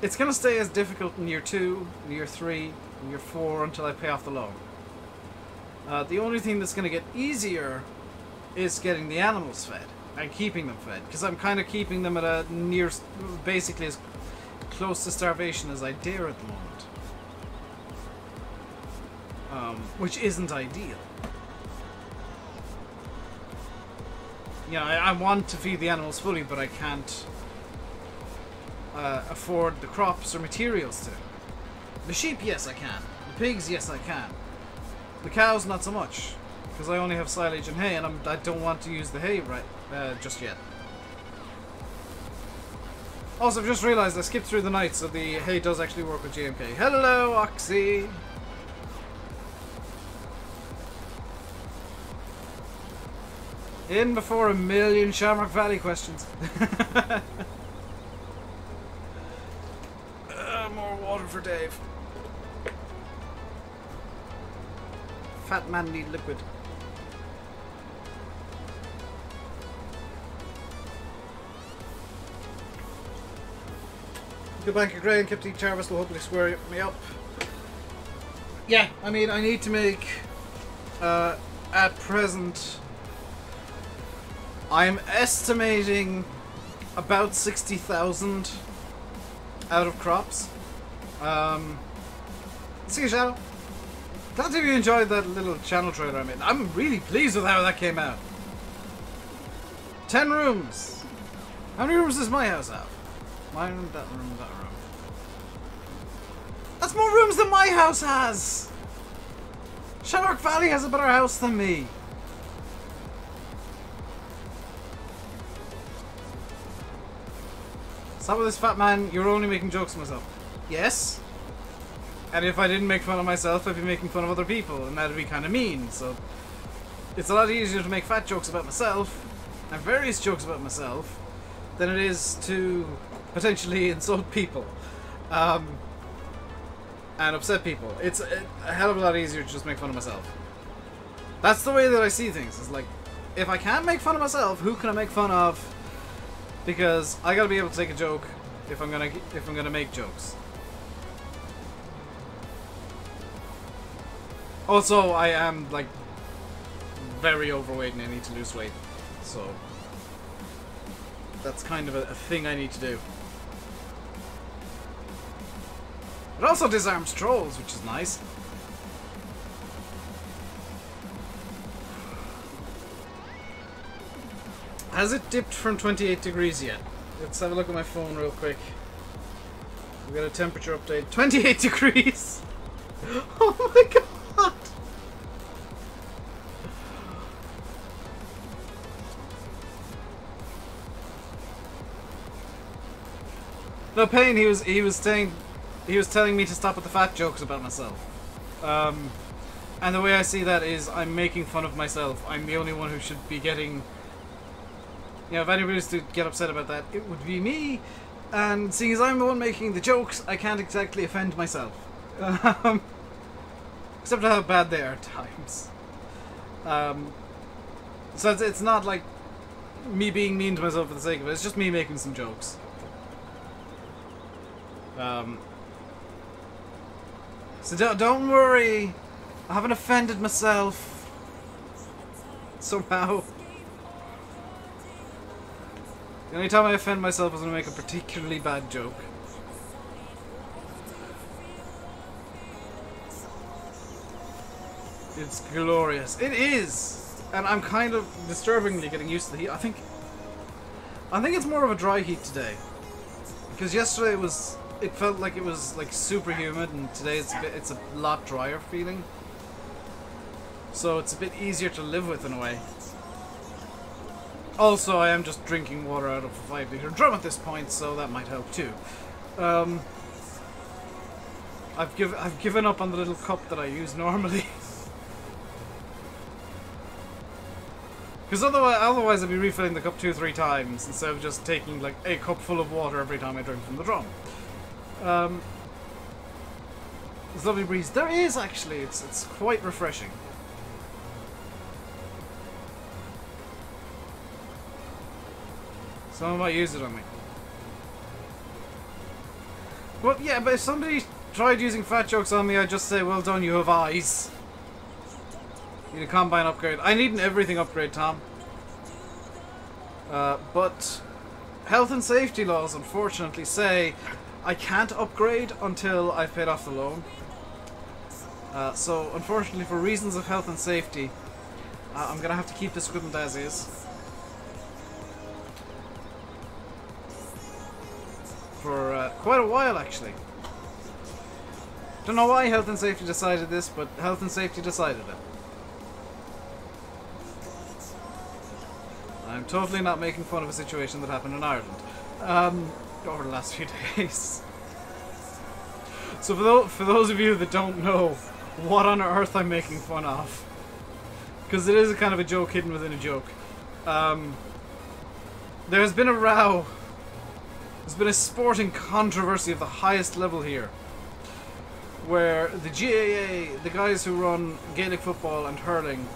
it's going to stay as difficult in year 2, in year 3, in year 4 until I pay off the loan. The only thing that's going to get easier is getting the animals fed and keeping them fed, because I'm kind of keeping them at a near, basically as close to starvation as I dare at the moment. Which isn't ideal. You know, I want to feed the animals fully, but I can't afford the crops or materials to. The sheep, yes I can. The pigs, yes I can. The cows, not so much, because I only have silage and hay, and I don't want to use the hay just yet. Also, I've just realised I skipped through the night, so the hay does actually work with GMK. Hello, Oxy! In before a million Shamrock Valley questions. More water for Dave. Fat man need liquid. Good bank of grain, kept each harvest will hopefully square me up. Yeah, I mean, I need to make, at present, I'm estimating about 60,000 out of crops. See you, Shadow. Glad if you enjoyed that little channel trailer I made. I'm really pleased with how that came out. 10 rooms. How many rooms does my house have? Mine, that room, that room. That's more rooms than my house has! Shannock Valley has a better house than me. Stop with this, fat man. You're only making jokes of myself. Yes. And if I didn't make fun of myself, I'd be making fun of other people, and that'd be kind of mean. So it's a lot easier to make fat jokes about myself, and various jokes about myself, than it is to potentially insult people and upset people. It's a hell of a lot easier to just make fun of myself. That's the way that I see things. It's like, if I can't make fun of myself, who can I make fun of? Because I gotta be able to take a joke if I'm gonna make jokes. Also, I am like very overweight and I need to lose weight, so that's kind of a thing I need to do. It also disarms trolls, which is nice. Has it dipped from 28 degrees yet? Let's have a look at my phone real quick. We got a temperature update. 28 degrees! Oh my god! No, Payne, he was telling me to stop with the fat jokes about myself. And the way I see that is I'm making fun of myself. I'm the only one who should be getting... You know, if anybody was to get upset about that, it would be me. And seeing as I'm the one making the jokes, I can't exactly offend myself. Except for how bad they are at times. So it's not like me being mean to myself for the sake of it. It's just me making some jokes. So don't worry. I haven't offended myself. Somehow. The only time I offend myself is when I make a particularly bad joke. It's glorious. It is! And I'm kind of disturbingly getting used to the heat. I think it's more of a dry heat today. Because yesterday it felt like it was like super humid, and today it's a lot drier feeling. So it's a bit easier to live with in a way. Also, I am just drinking water out of a 5-liter drum at this point, so that might help too. I've given up on the little cup that I use normally. Because otherwise I'd be refilling the cup 2 or 3 times instead of just taking like a cup full of water every time I drink from the drum. There's a lovely breeze. There is actually. It's quite refreshing. Someone might use it on me. Well, yeah, but if somebody tried using fat jokes on me, I'd just say, well done, you have eyes. Need a combine upgrade. I need an everything upgrade, Tom. But health and safety laws, unfortunately, say I can't upgrade until I've paid off the loan. So, unfortunately, for reasons of health and safety, I'm going to have to keep this equipment as is. For quite a while, actually. Don't know why health and safety decided this, but health and safety decided it. I'm totally not making fun of a situation that happened in Ireland over the last few days. So for those of you that don't know what on earth I'm making fun of, because it is a kind of a joke hidden within a joke, there has been a row. There's been a sporting controversy of the highest level here, where the GAA, the guys who run Gaelic football and hurling,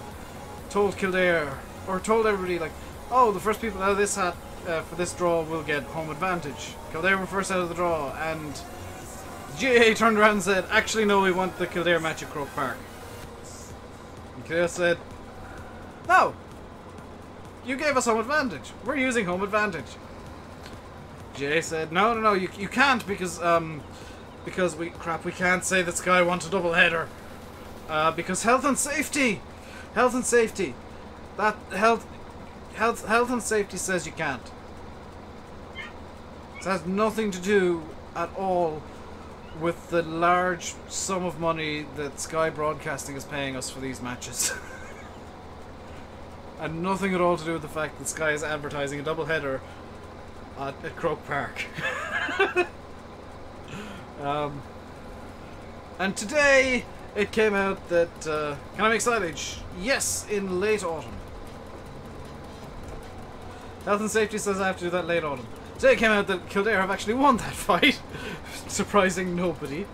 told Kildare, or told everybody, like, oh, the first people out of this hat for this draw will get home advantage. Kildare were first out of the draw, and GAA turned around and said, actually no, we want the Kildare match at Croke Park. And Kildare said, no! You gave us home advantage. We're using home advantage. GAA said, no, you can't because we can't say that Sky want a double header. Because health and safety! Health and safety! That health and safety says you can't. It has nothing to do at all with the large sum of money that Sky Broadcasting is paying us for these matches. And nothing at all to do with the fact that Sky is advertising a double header at Croke Park. And today it came out that, can I make silage? Yes, in late autumn. Health and safety says I have to do that late autumn. Today it came out that Kildare have actually won that fight, surprising nobody.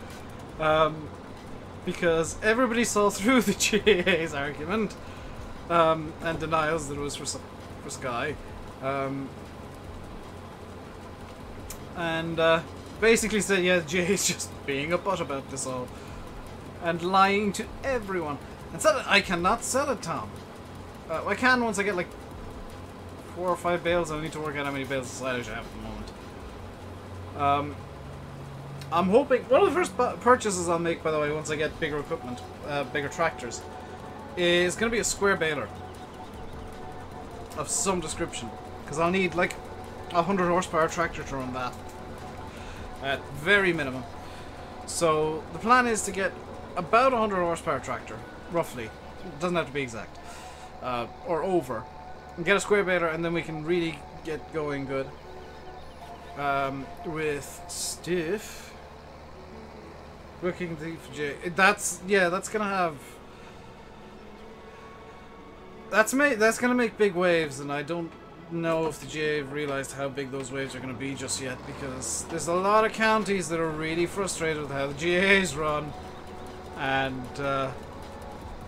Because everybody saw through the GAA's argument and denials that it was for Sky. And basically said, yeah, GAA's just being a butt about this all. And lying to everyone. And said, I cannot sell it, Tom. I can once I get like 4 or 5 bales. I need to work out how many bales of silage I have at the moment. I'm hoping... One of the first purchases I'll make, by the way, once I get bigger equipment, bigger tractors, is going to be a square baler. Of some description. Because I'll need like a 100 horsepower tractor to run that. At very minimum. So the plan is to get about a 100 horsepower tractor, roughly. It doesn't have to be exact. Or over. And get a square baler, and then we can really get going good. With Stiff. Booking the J. That's gonna have. That's gonna make big waves, and I don't know if the GA have realised how big those waves are gonna be just yet, because there's a lot of counties that are really frustrated with how the GAs run, and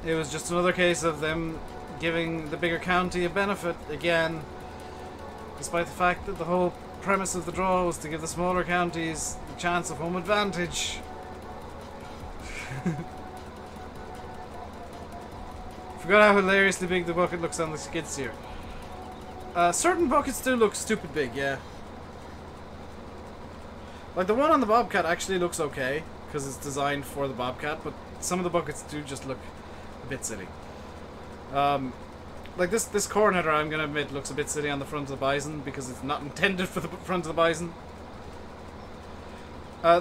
it was just another case of them giving the bigger county a benefit again, despite the fact that the whole premise of the draw was to give the smaller counties the chance of home advantage. Forgot how hilariously big the bucket looks on the skid steer. Certain buckets do look stupid big, yeah. Like the one on the Bobcat actually looks okay, because it's designed for the Bobcat, but some of the buckets do just look a bit silly. Like this corn header, I'm gonna admit, looks a bit silly on the front of the Bison, because it's not intended for the front of the Bison.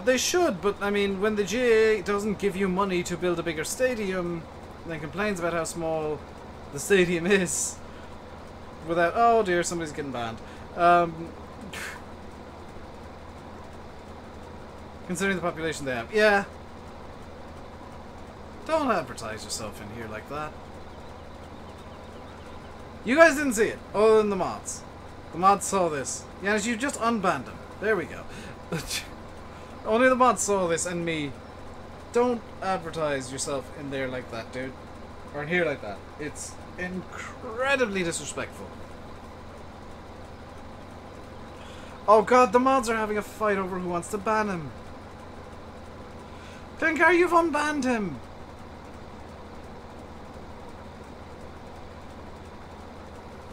They should, but I mean, when the GAA doesn't give you money to build a bigger stadium, then complains about how small the stadium is, without, oh dear, somebody's getting banned. Considering the population they have. Yeah. Don't advertise yourself in here like that. You guys didn't see it, other than the mods. The mods saw this. Yeah, you just unbanned him. There we go. Only the mods saw this and me. Don't advertise yourself in there like that, dude. Or in here like that. It's incredibly disrespectful. Oh god, the mods are having a fight over who wants to ban him. Klinkar, you've unbanned him.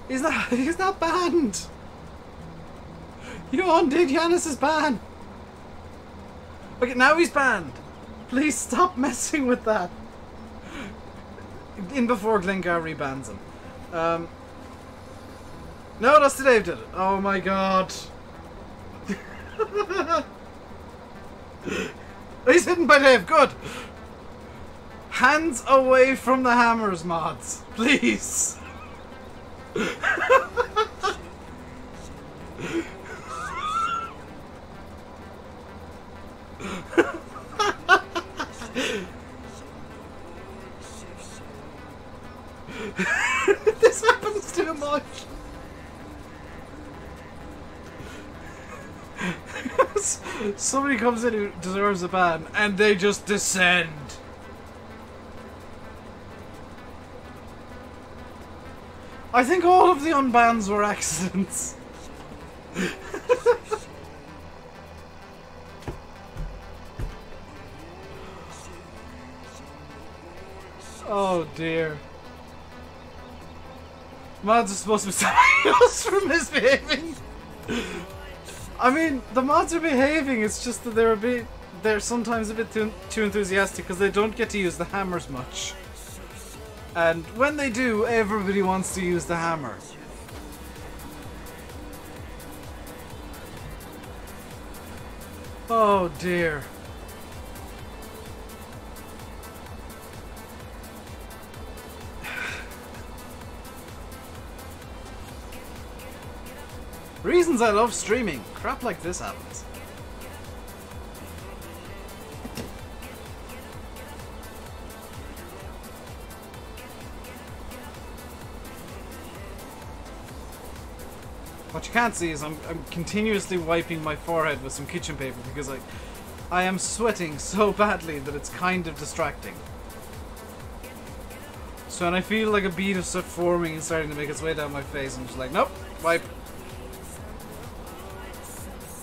He's not banned. You undid Yanis's ban. Okay, now he's banned. Please stop messing with that. In before Klinkar rebans him. No, that's Dave did it. Oh my god. He's hidden by Dave. Good. Hands away from the hammers, mods. Please. This happens too much. Somebody comes in who deserves a ban and they just descend. I think all of the unbans were accidents. Oh dear. Mods are supposed to be something else for misbehaving. I mean, the mods are behaving, it's just that they're sometimes a bit too enthusiastic because they don't get to use the hammers much. And when they do, everybody wants to use the hammer. Oh dear. Reasons I love streaming. Crap like this happens. What you can't see is I'm continuously wiping my forehead with some kitchen paper because I am sweating so badly that it's kind of distracting. So when I feel like a bead of sweat forming and starting to make its way down my face, I'm just like, nope, wipe.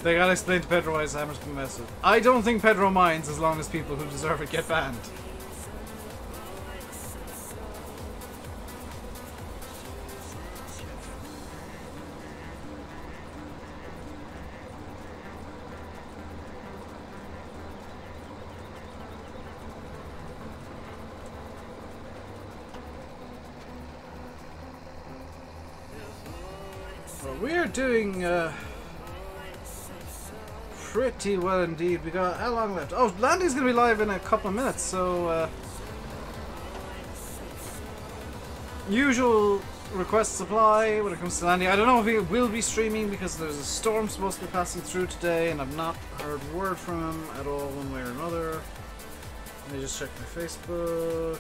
They gotta explain to Pedro why his hammer's been messed with. I don't think Pedro minds as long as people who deserve it get banned. Well, we're doing pretty well indeed. We got how long left? Oh, Landy's gonna be live in a couple of minutes, so usual request supply when it comes to Landy. I don't know if he will be streaming because there's a storm supposed to be passing through today and I've not heard word from him at all one way or another. Let me just check my Facebook.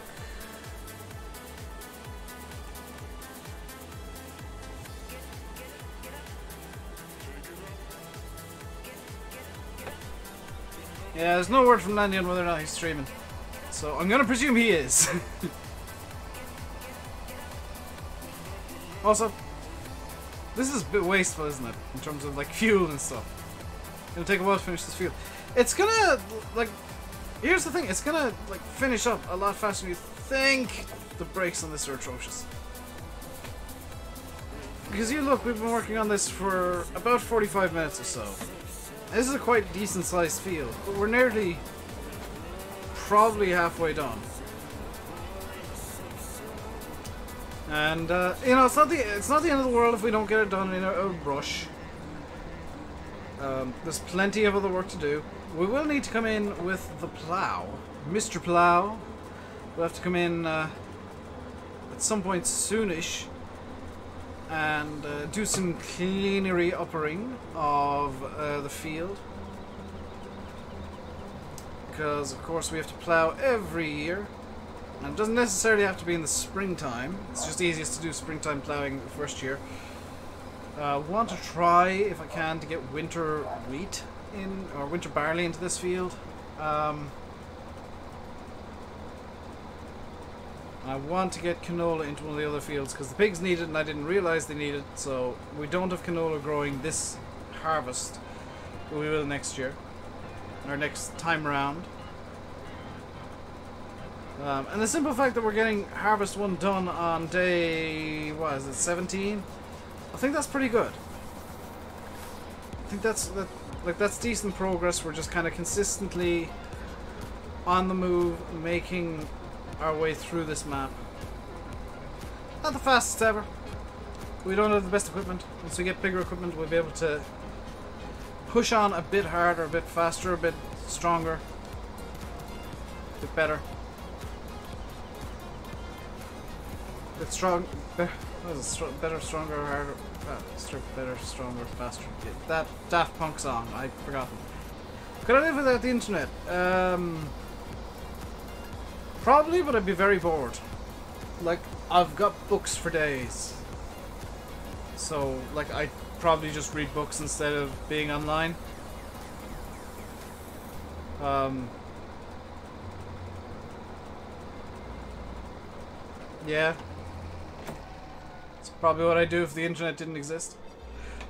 Yeah, there's no word from Landy on whether or not he's streaming. So I'm gonna presume he is. Also, this is a bit wasteful, isn't it? In terms of like fuel and stuff. It'll take a while to finish this fuel. It's gonna, like, here's the thing, it's gonna like finish up a lot faster than you think. The brakes on this are atrocious. Because you look, we've been working on this for about 45 minutes or so. This is a quite decent sized field, but we're nearly probably halfway done. And you know, it's not the end of the world if we don't get it done in a rush. There's plenty of other work to do. We will need to come in with the plow, Mr. Plow. We'll have to come in at some point soonish and do some cleanery uppering of the field, because of course we have to plow every year, and it doesn't necessarily have to be in the springtime. It's just easiest to do springtime plowing the first year. Want to try, if I can, to get winter wheat in, or winter barley into this field. I want to get canola into one of the other fields because the pigs need it and I didn't realize they need it, so we don't have canola growing this harvest, but we will next year, or next time around. And the simple fact that we're getting harvest 1 done on day, what is it, 17? I think that's pretty good. I think that's decent progress. We're just kind of consistently on the move, making our way through this map. Not the fastest ever. We don't have the best equipment. Once we get bigger equipment, we'll be able to push on a bit harder, a bit faster, a bit stronger, a bit better. A bit strong. What is it? Better, stronger, harder. Better, stronger, faster. Yeah, that Daft Punk song. I've forgotten. Could I live without the internet? Probably, but I'd be very bored. Like, I've got books for days. So, like, I'd probably just read books instead of being online. Yeah. It's probably what I'd do if the internet didn't exist.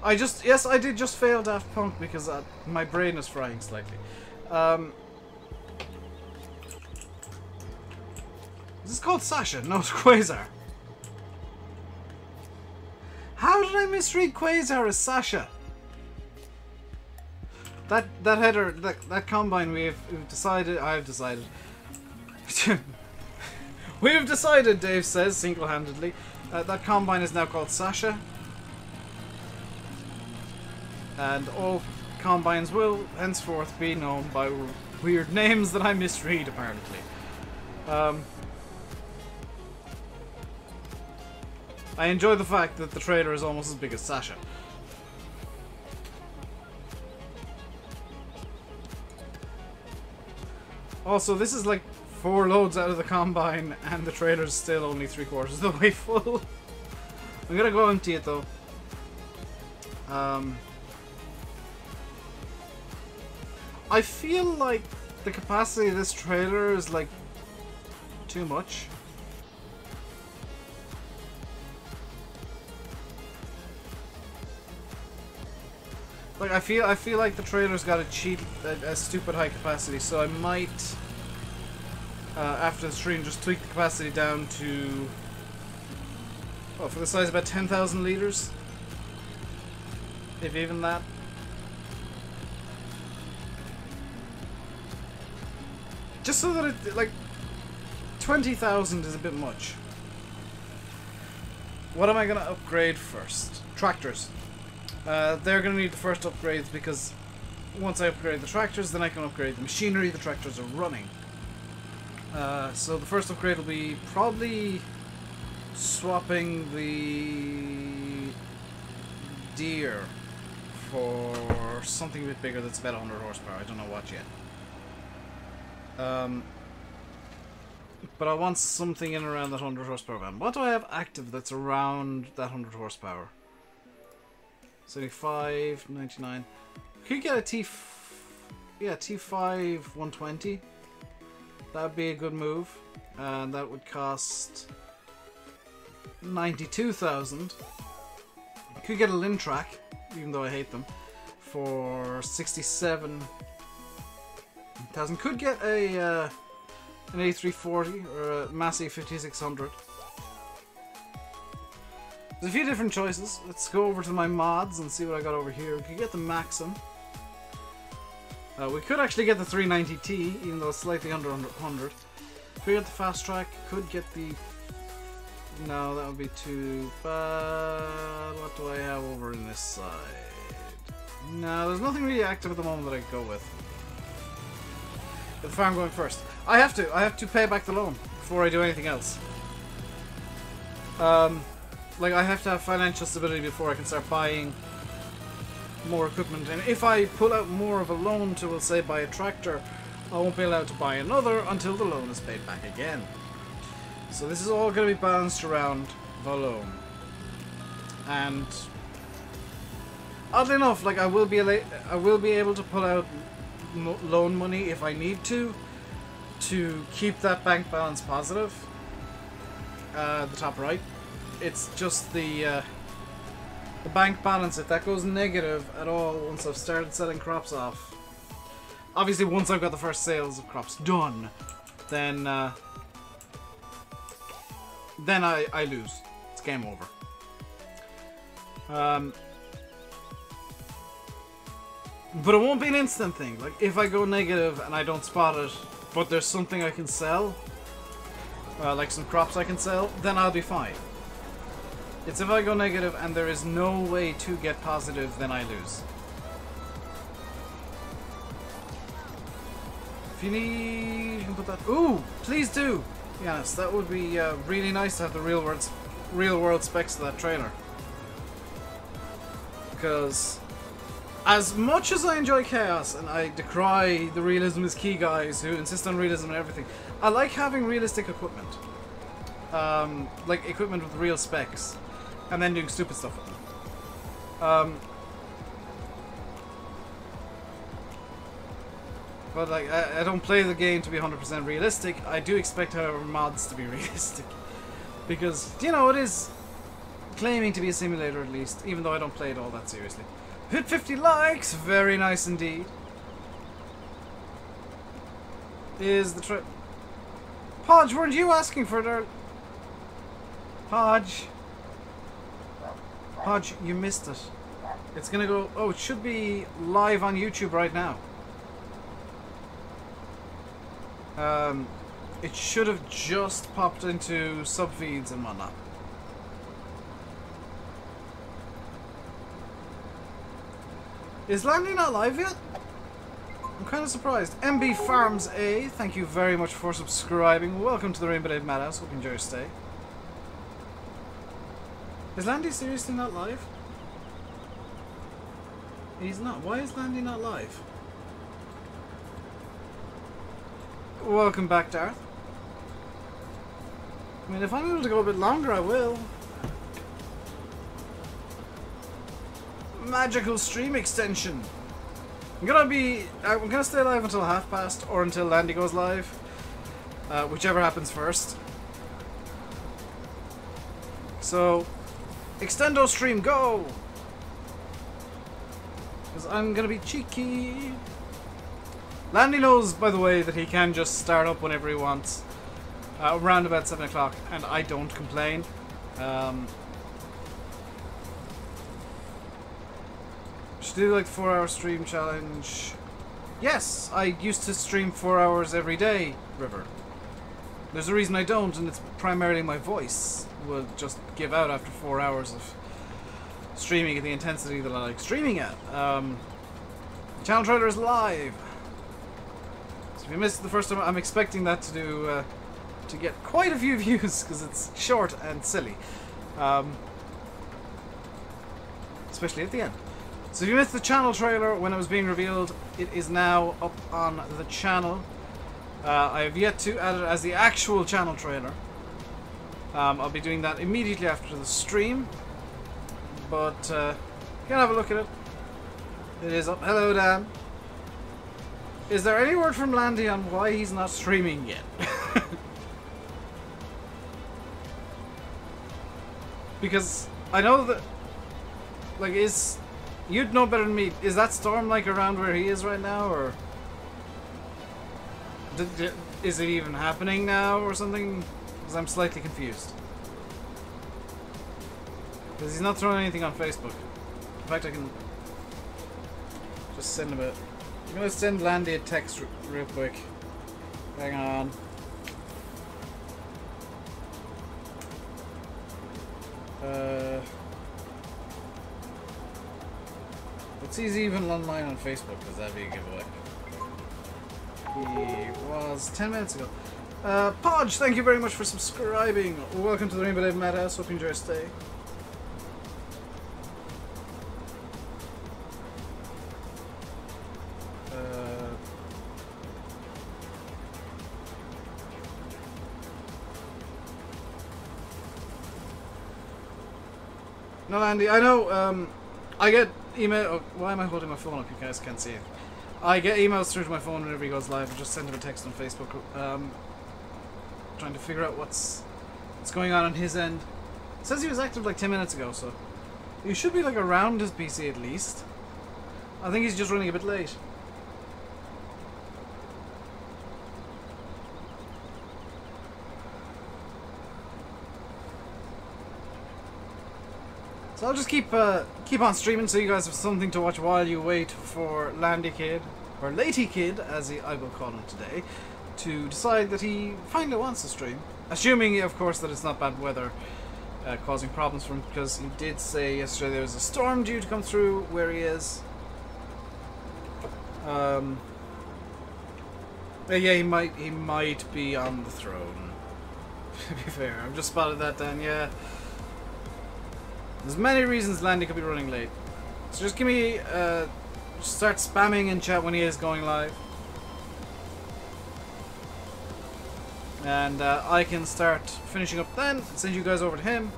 Yes, I did just fail Daft Punk because my brain is frying slightly. Is this called Sasha? No, it's Quasar. How did I misread Quasar as Sasha? That header, that combine I've decided. We've decided, Dave says single-handedly. That combine is now called Sasha. And all combines will henceforth be known by weird names that I misread, apparently. I enjoy the fact that the trailer is almost as big as Sasha. Also, this is like 4 loads out of the combine, and the trailer's still only 3/4 of the way full. I'm gonna go empty it though. I feel like the capacity of this trailer is like too much. Like I feel like the trailer's got a stupid high capacity, so I might after the stream just tweak the capacity down to for the size about 10,000 liters, if even that. Just so that it, like, 20,000 is a bit much. What am I gonna upgrade first? Tractors. They're gonna need the first upgrades because once I upgrade the tractors, then I can upgrade the machinery the tractors are running. So the first upgrade will be probably swapping the deer for something a bit bigger that's about 100 horsepower. I don't know what yet. But I want something in around that 100 horsepower band. What do I have active that's around that 100 horsepower? 75, 99. Could you get a T5 120? That would be a good move. And that would cost 92,000. Could get a Lintrack, even though I hate them, for 67,000. Could get a an A340 or a Massey 5600. There's a few different choices. Let's go over to my mods and see what I got over here. We could get the Maxim. We could actually get the 390T, even though it's slightly under 100. Could get the Fast Track. Could get the... No, that would be too bad. What do I have over in this side? No, there's nothing really active at the moment that I could go with. Get the farm going first. I have to pay back the loan before I do anything else. Like, I have to have financial stability before I can start buying more equipment. And if I pull out more of a loan to, we'll say, buy a tractor, I won't be allowed to buy another until the loan is paid back again. So this is all going to be balanced around the loan. And oddly enough, like, I will be able to pull out loan money if I need to keep that bank balance positive. The top right. It's just the bank balance, if that goes negative at all once I've started selling crops off. Obviously, once I've got the first sales of crops done, then I lose. It's game over. But it won't be an instant thing. Like, if I go negative and I don't spot it, but there's something I can sell, like some crops I can sell, then I'll be fine. It's if I go negative and there is no way to get positive, then I lose. If you need, you can put that. Ooh, please do. Yes, that would be really nice to have the real world specs of that trailer. Because as much as I enjoy chaos and I decry the realism is key guys who insist on realism and everything, I like having realistic equipment. Like equipment with real specs. And then doing stupid stuff with them. But like, I don't play the game to be 100% realistic. I do expect, however, mods to be realistic. Because, you know, it is claiming to be a simulator at least, even though I don't play it all that seriously. Hit 50 likes! Very nice indeed. Is the trip... Podge, weren't you asking for it? Podge. Podge, you missed it. It's gonna go... Oh, it should be live on YouTube right now. It should have just popped into subfeeds and whatnot. Is Landy not live yet? I'm kind of surprised. MB Farms A, thank you very much for subscribing. Welcome to the RainbowDave Madhouse. Hope you enjoy your stay. Is Landy seriously not live? He's not. Why is Landy not live? Welcome back, Darth. I mean, if I'm able to go a bit longer, I will. Magical stream extension. I'm gonna stay live until past or until Landy goes live. Whichever happens first. So, extendo stream, go! Because I'm gonna be cheeky. Landy knows, by the way, that he can just start up whenever he wants. Around about 7 o'clock, and I don't complain. Should do like the 4-hour stream challenge. Yes, I used to stream 4 hours every day, River. There's a reason I don't, and it's primarily my voice will just give out after 4 hours of streaming at the intensity that I like streaming at. Channel trailer is live. So if you missed it the first time, I'm expecting that to do to get quite a few views because it's short and silly, especially at the end. So if you missed the channel trailer when it was being revealed, it is now up on the channel. I have yet to add it as the actual channel trailer. I'll be doing that immediately after the stream, but you can have a look at it. It is up. Hello, Dan. Is there any word from Landy on why he's not streaming yet? Because I know that, like, you'd know better than me. Is that storm like around where he is right now, or is it even happening now or something? Because I'm slightly confused. Because he's not throwing anything on Facebook. In fact, I can just send him a... I'm going to send Landy a text real quick. Hang on. Let's see, he's even online on Facebook, because that'd be a giveaway. He was 10 minutes ago. Podge, thank you very much for subscribing. Welcome to the RainbowDave Madhouse. Hope you enjoy your stay. No, Andy, I know, I get email... Oh, why am I holding my phone up? You guys can't see it. I get emails through to my phone whenever he goes live. I just send him a text on Facebook, trying to figure out what's going on his end. It says he was active like 10 minutes ago, so he should be like around his PC at least. I think he's just running a bit late. So I'll just keep on streaming so you guys have something to watch while you wait for Landy Kid, or Latey Kid as I will call him today, to decide that he finally wants to stream. Assuming, of course, that it's not bad weather causing problems for him, because he did say yesterday there was a storm due to come through where he is. Yeah, he might be on the throne. To be fair, I've just spotted that down. Yeah. There's many reasons Landy could be running late. So just give me, start spamming in chat when he is going live. And I can start finishing up then, and send you guys over to him.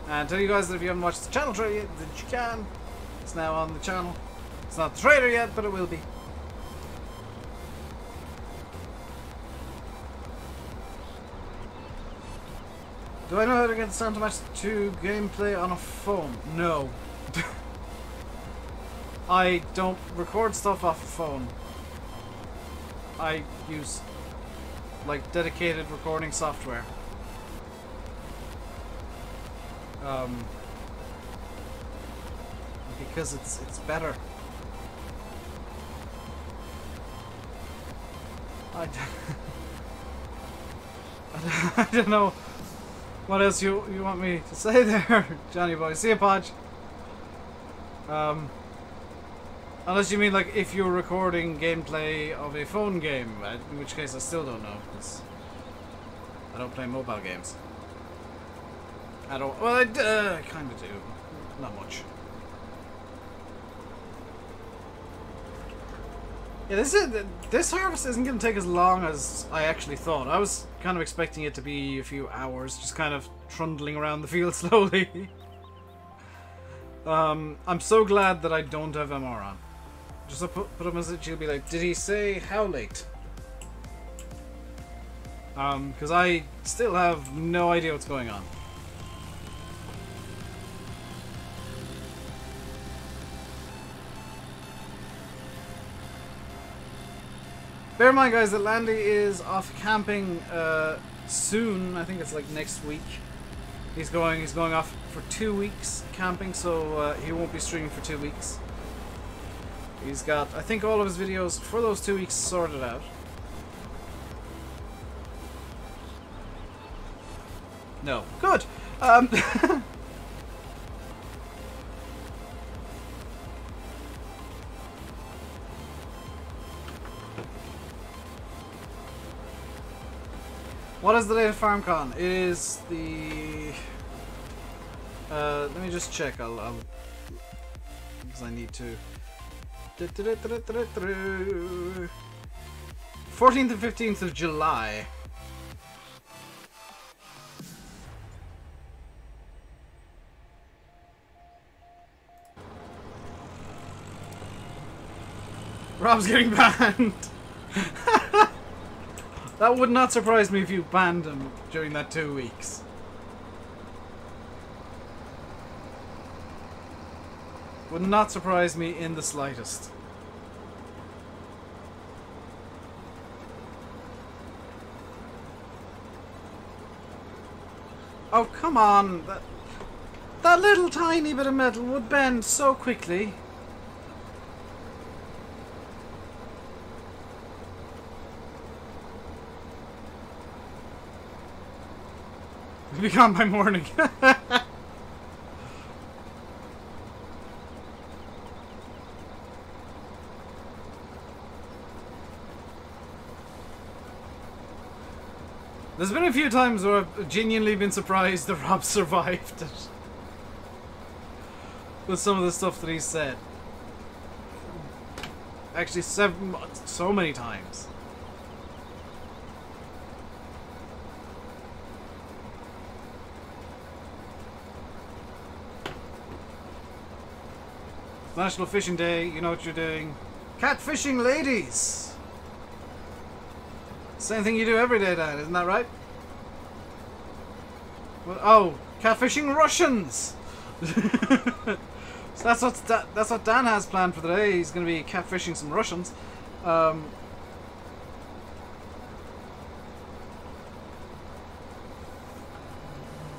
And tell you guys that if you haven't watched the channel trailer yet, that you can. It's now on the channel. It's not the trailer yet, but it will be. Do I know how to get the sound to match to gameplay on a phone? No. I don't record stuff off a phone. I use like dedicated recording software. Because it's better. I don't know what else you want me to say there, Johnny boy. See ya, Podge. Unless you mean like if you're recording gameplay of a phone game, in which case I still don't know, because I don't play mobile games. I don't. Well, I kind of do. Not much. Yeah, this harvest isn't going to take as long as I actually thought. I was kind of expecting it to be a few hours, just kind of trundling around the field slowly. I'm so glad that I don't have MR on. Just to put a message, you'll be like, did he say how late? Because I still have no idea what's going on. Bear in mind, guys, that Landy is off camping soon. I think it's like next week. He's going off for 2 weeks camping, so he won't be streaming for 2 weeks. He's got, I think, all of his videos for those 2 weeks sorted out. No. Good. What is the date of FarmCon? It is the... let me just check. I'll because I need to... 14th and 15th of July. Rob's getting banned. That would not surprise me if you banned him during that 2 weeks. Would not surprise me in the slightest. Oh, come on. That little tiny bit of metal would bend so quickly. Be gone by morning. There's been a few times where I've genuinely been surprised that Rob survived it. With some of the stuff that he said. Actually, so many times. National Fishing Day, you know what you're doing. Catfishing ladies! Same thing you do every day, Dan, isn't that right? Well, oh, catfishing Russians! So that's what Dan has planned for the day. He's going to be catfishing some Russians.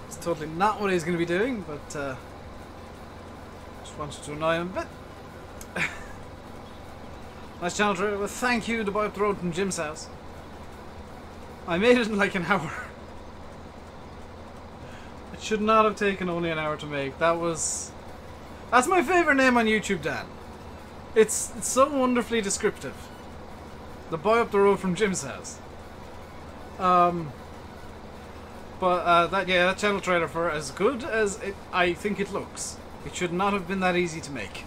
It's totally not what he's going to be doing, but wanted to annoy him a bit. Nice channel trailer with thank you to Boy Up the Road from Jim's house. I made it in like an hour. It should not have taken only an hour to make. That's my favourite name on YouTube, Dan. It's so wonderfully descriptive. The Boy Up the Road from Jim's house. But that channel trailer, for as good as I think it looks, it should not have been that easy to make.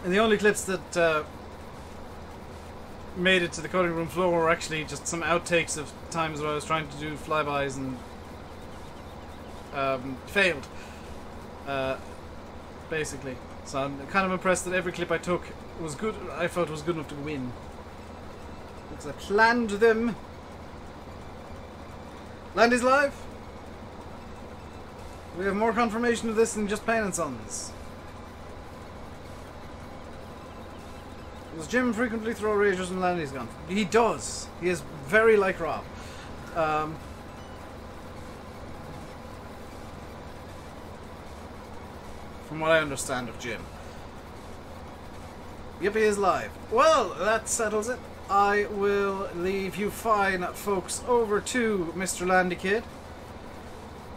And the only clips that made it to the cutting room floor were actually just some outtakes of times where I was trying to do flybys and failed, basically. So I'm kind of impressed that every clip I took was good. I felt was good enough to win. because I planned them. Landy's live. We have more confirmation of this than just Pain and Sons. Does Jim frequently throw ragers when Landy's gone? He does. He is very like Rob. From what I understand of Jim. Yippee is live. Well, that settles it. I will leave you fine folks over to Mr. Landy Kid,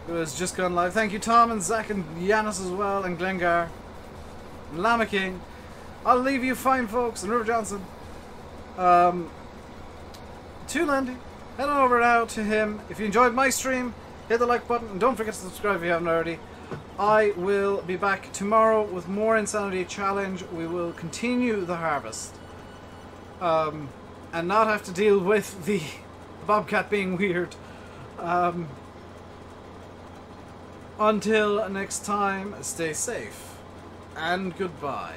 who has just gone live. Thank you Tom and Zach and Yanis as well, and Glengar and Llama King. I'll leave you fine folks and River Johnson to Landy. Head on over now to him. If you enjoyed my stream, hit the like button and don't forget to subscribe if you haven't already. I will be back tomorrow with more Insanity Challenge. We will continue the harvest. And not have to deal with the Bobcat being weird. Until next time, stay safe. And goodbye.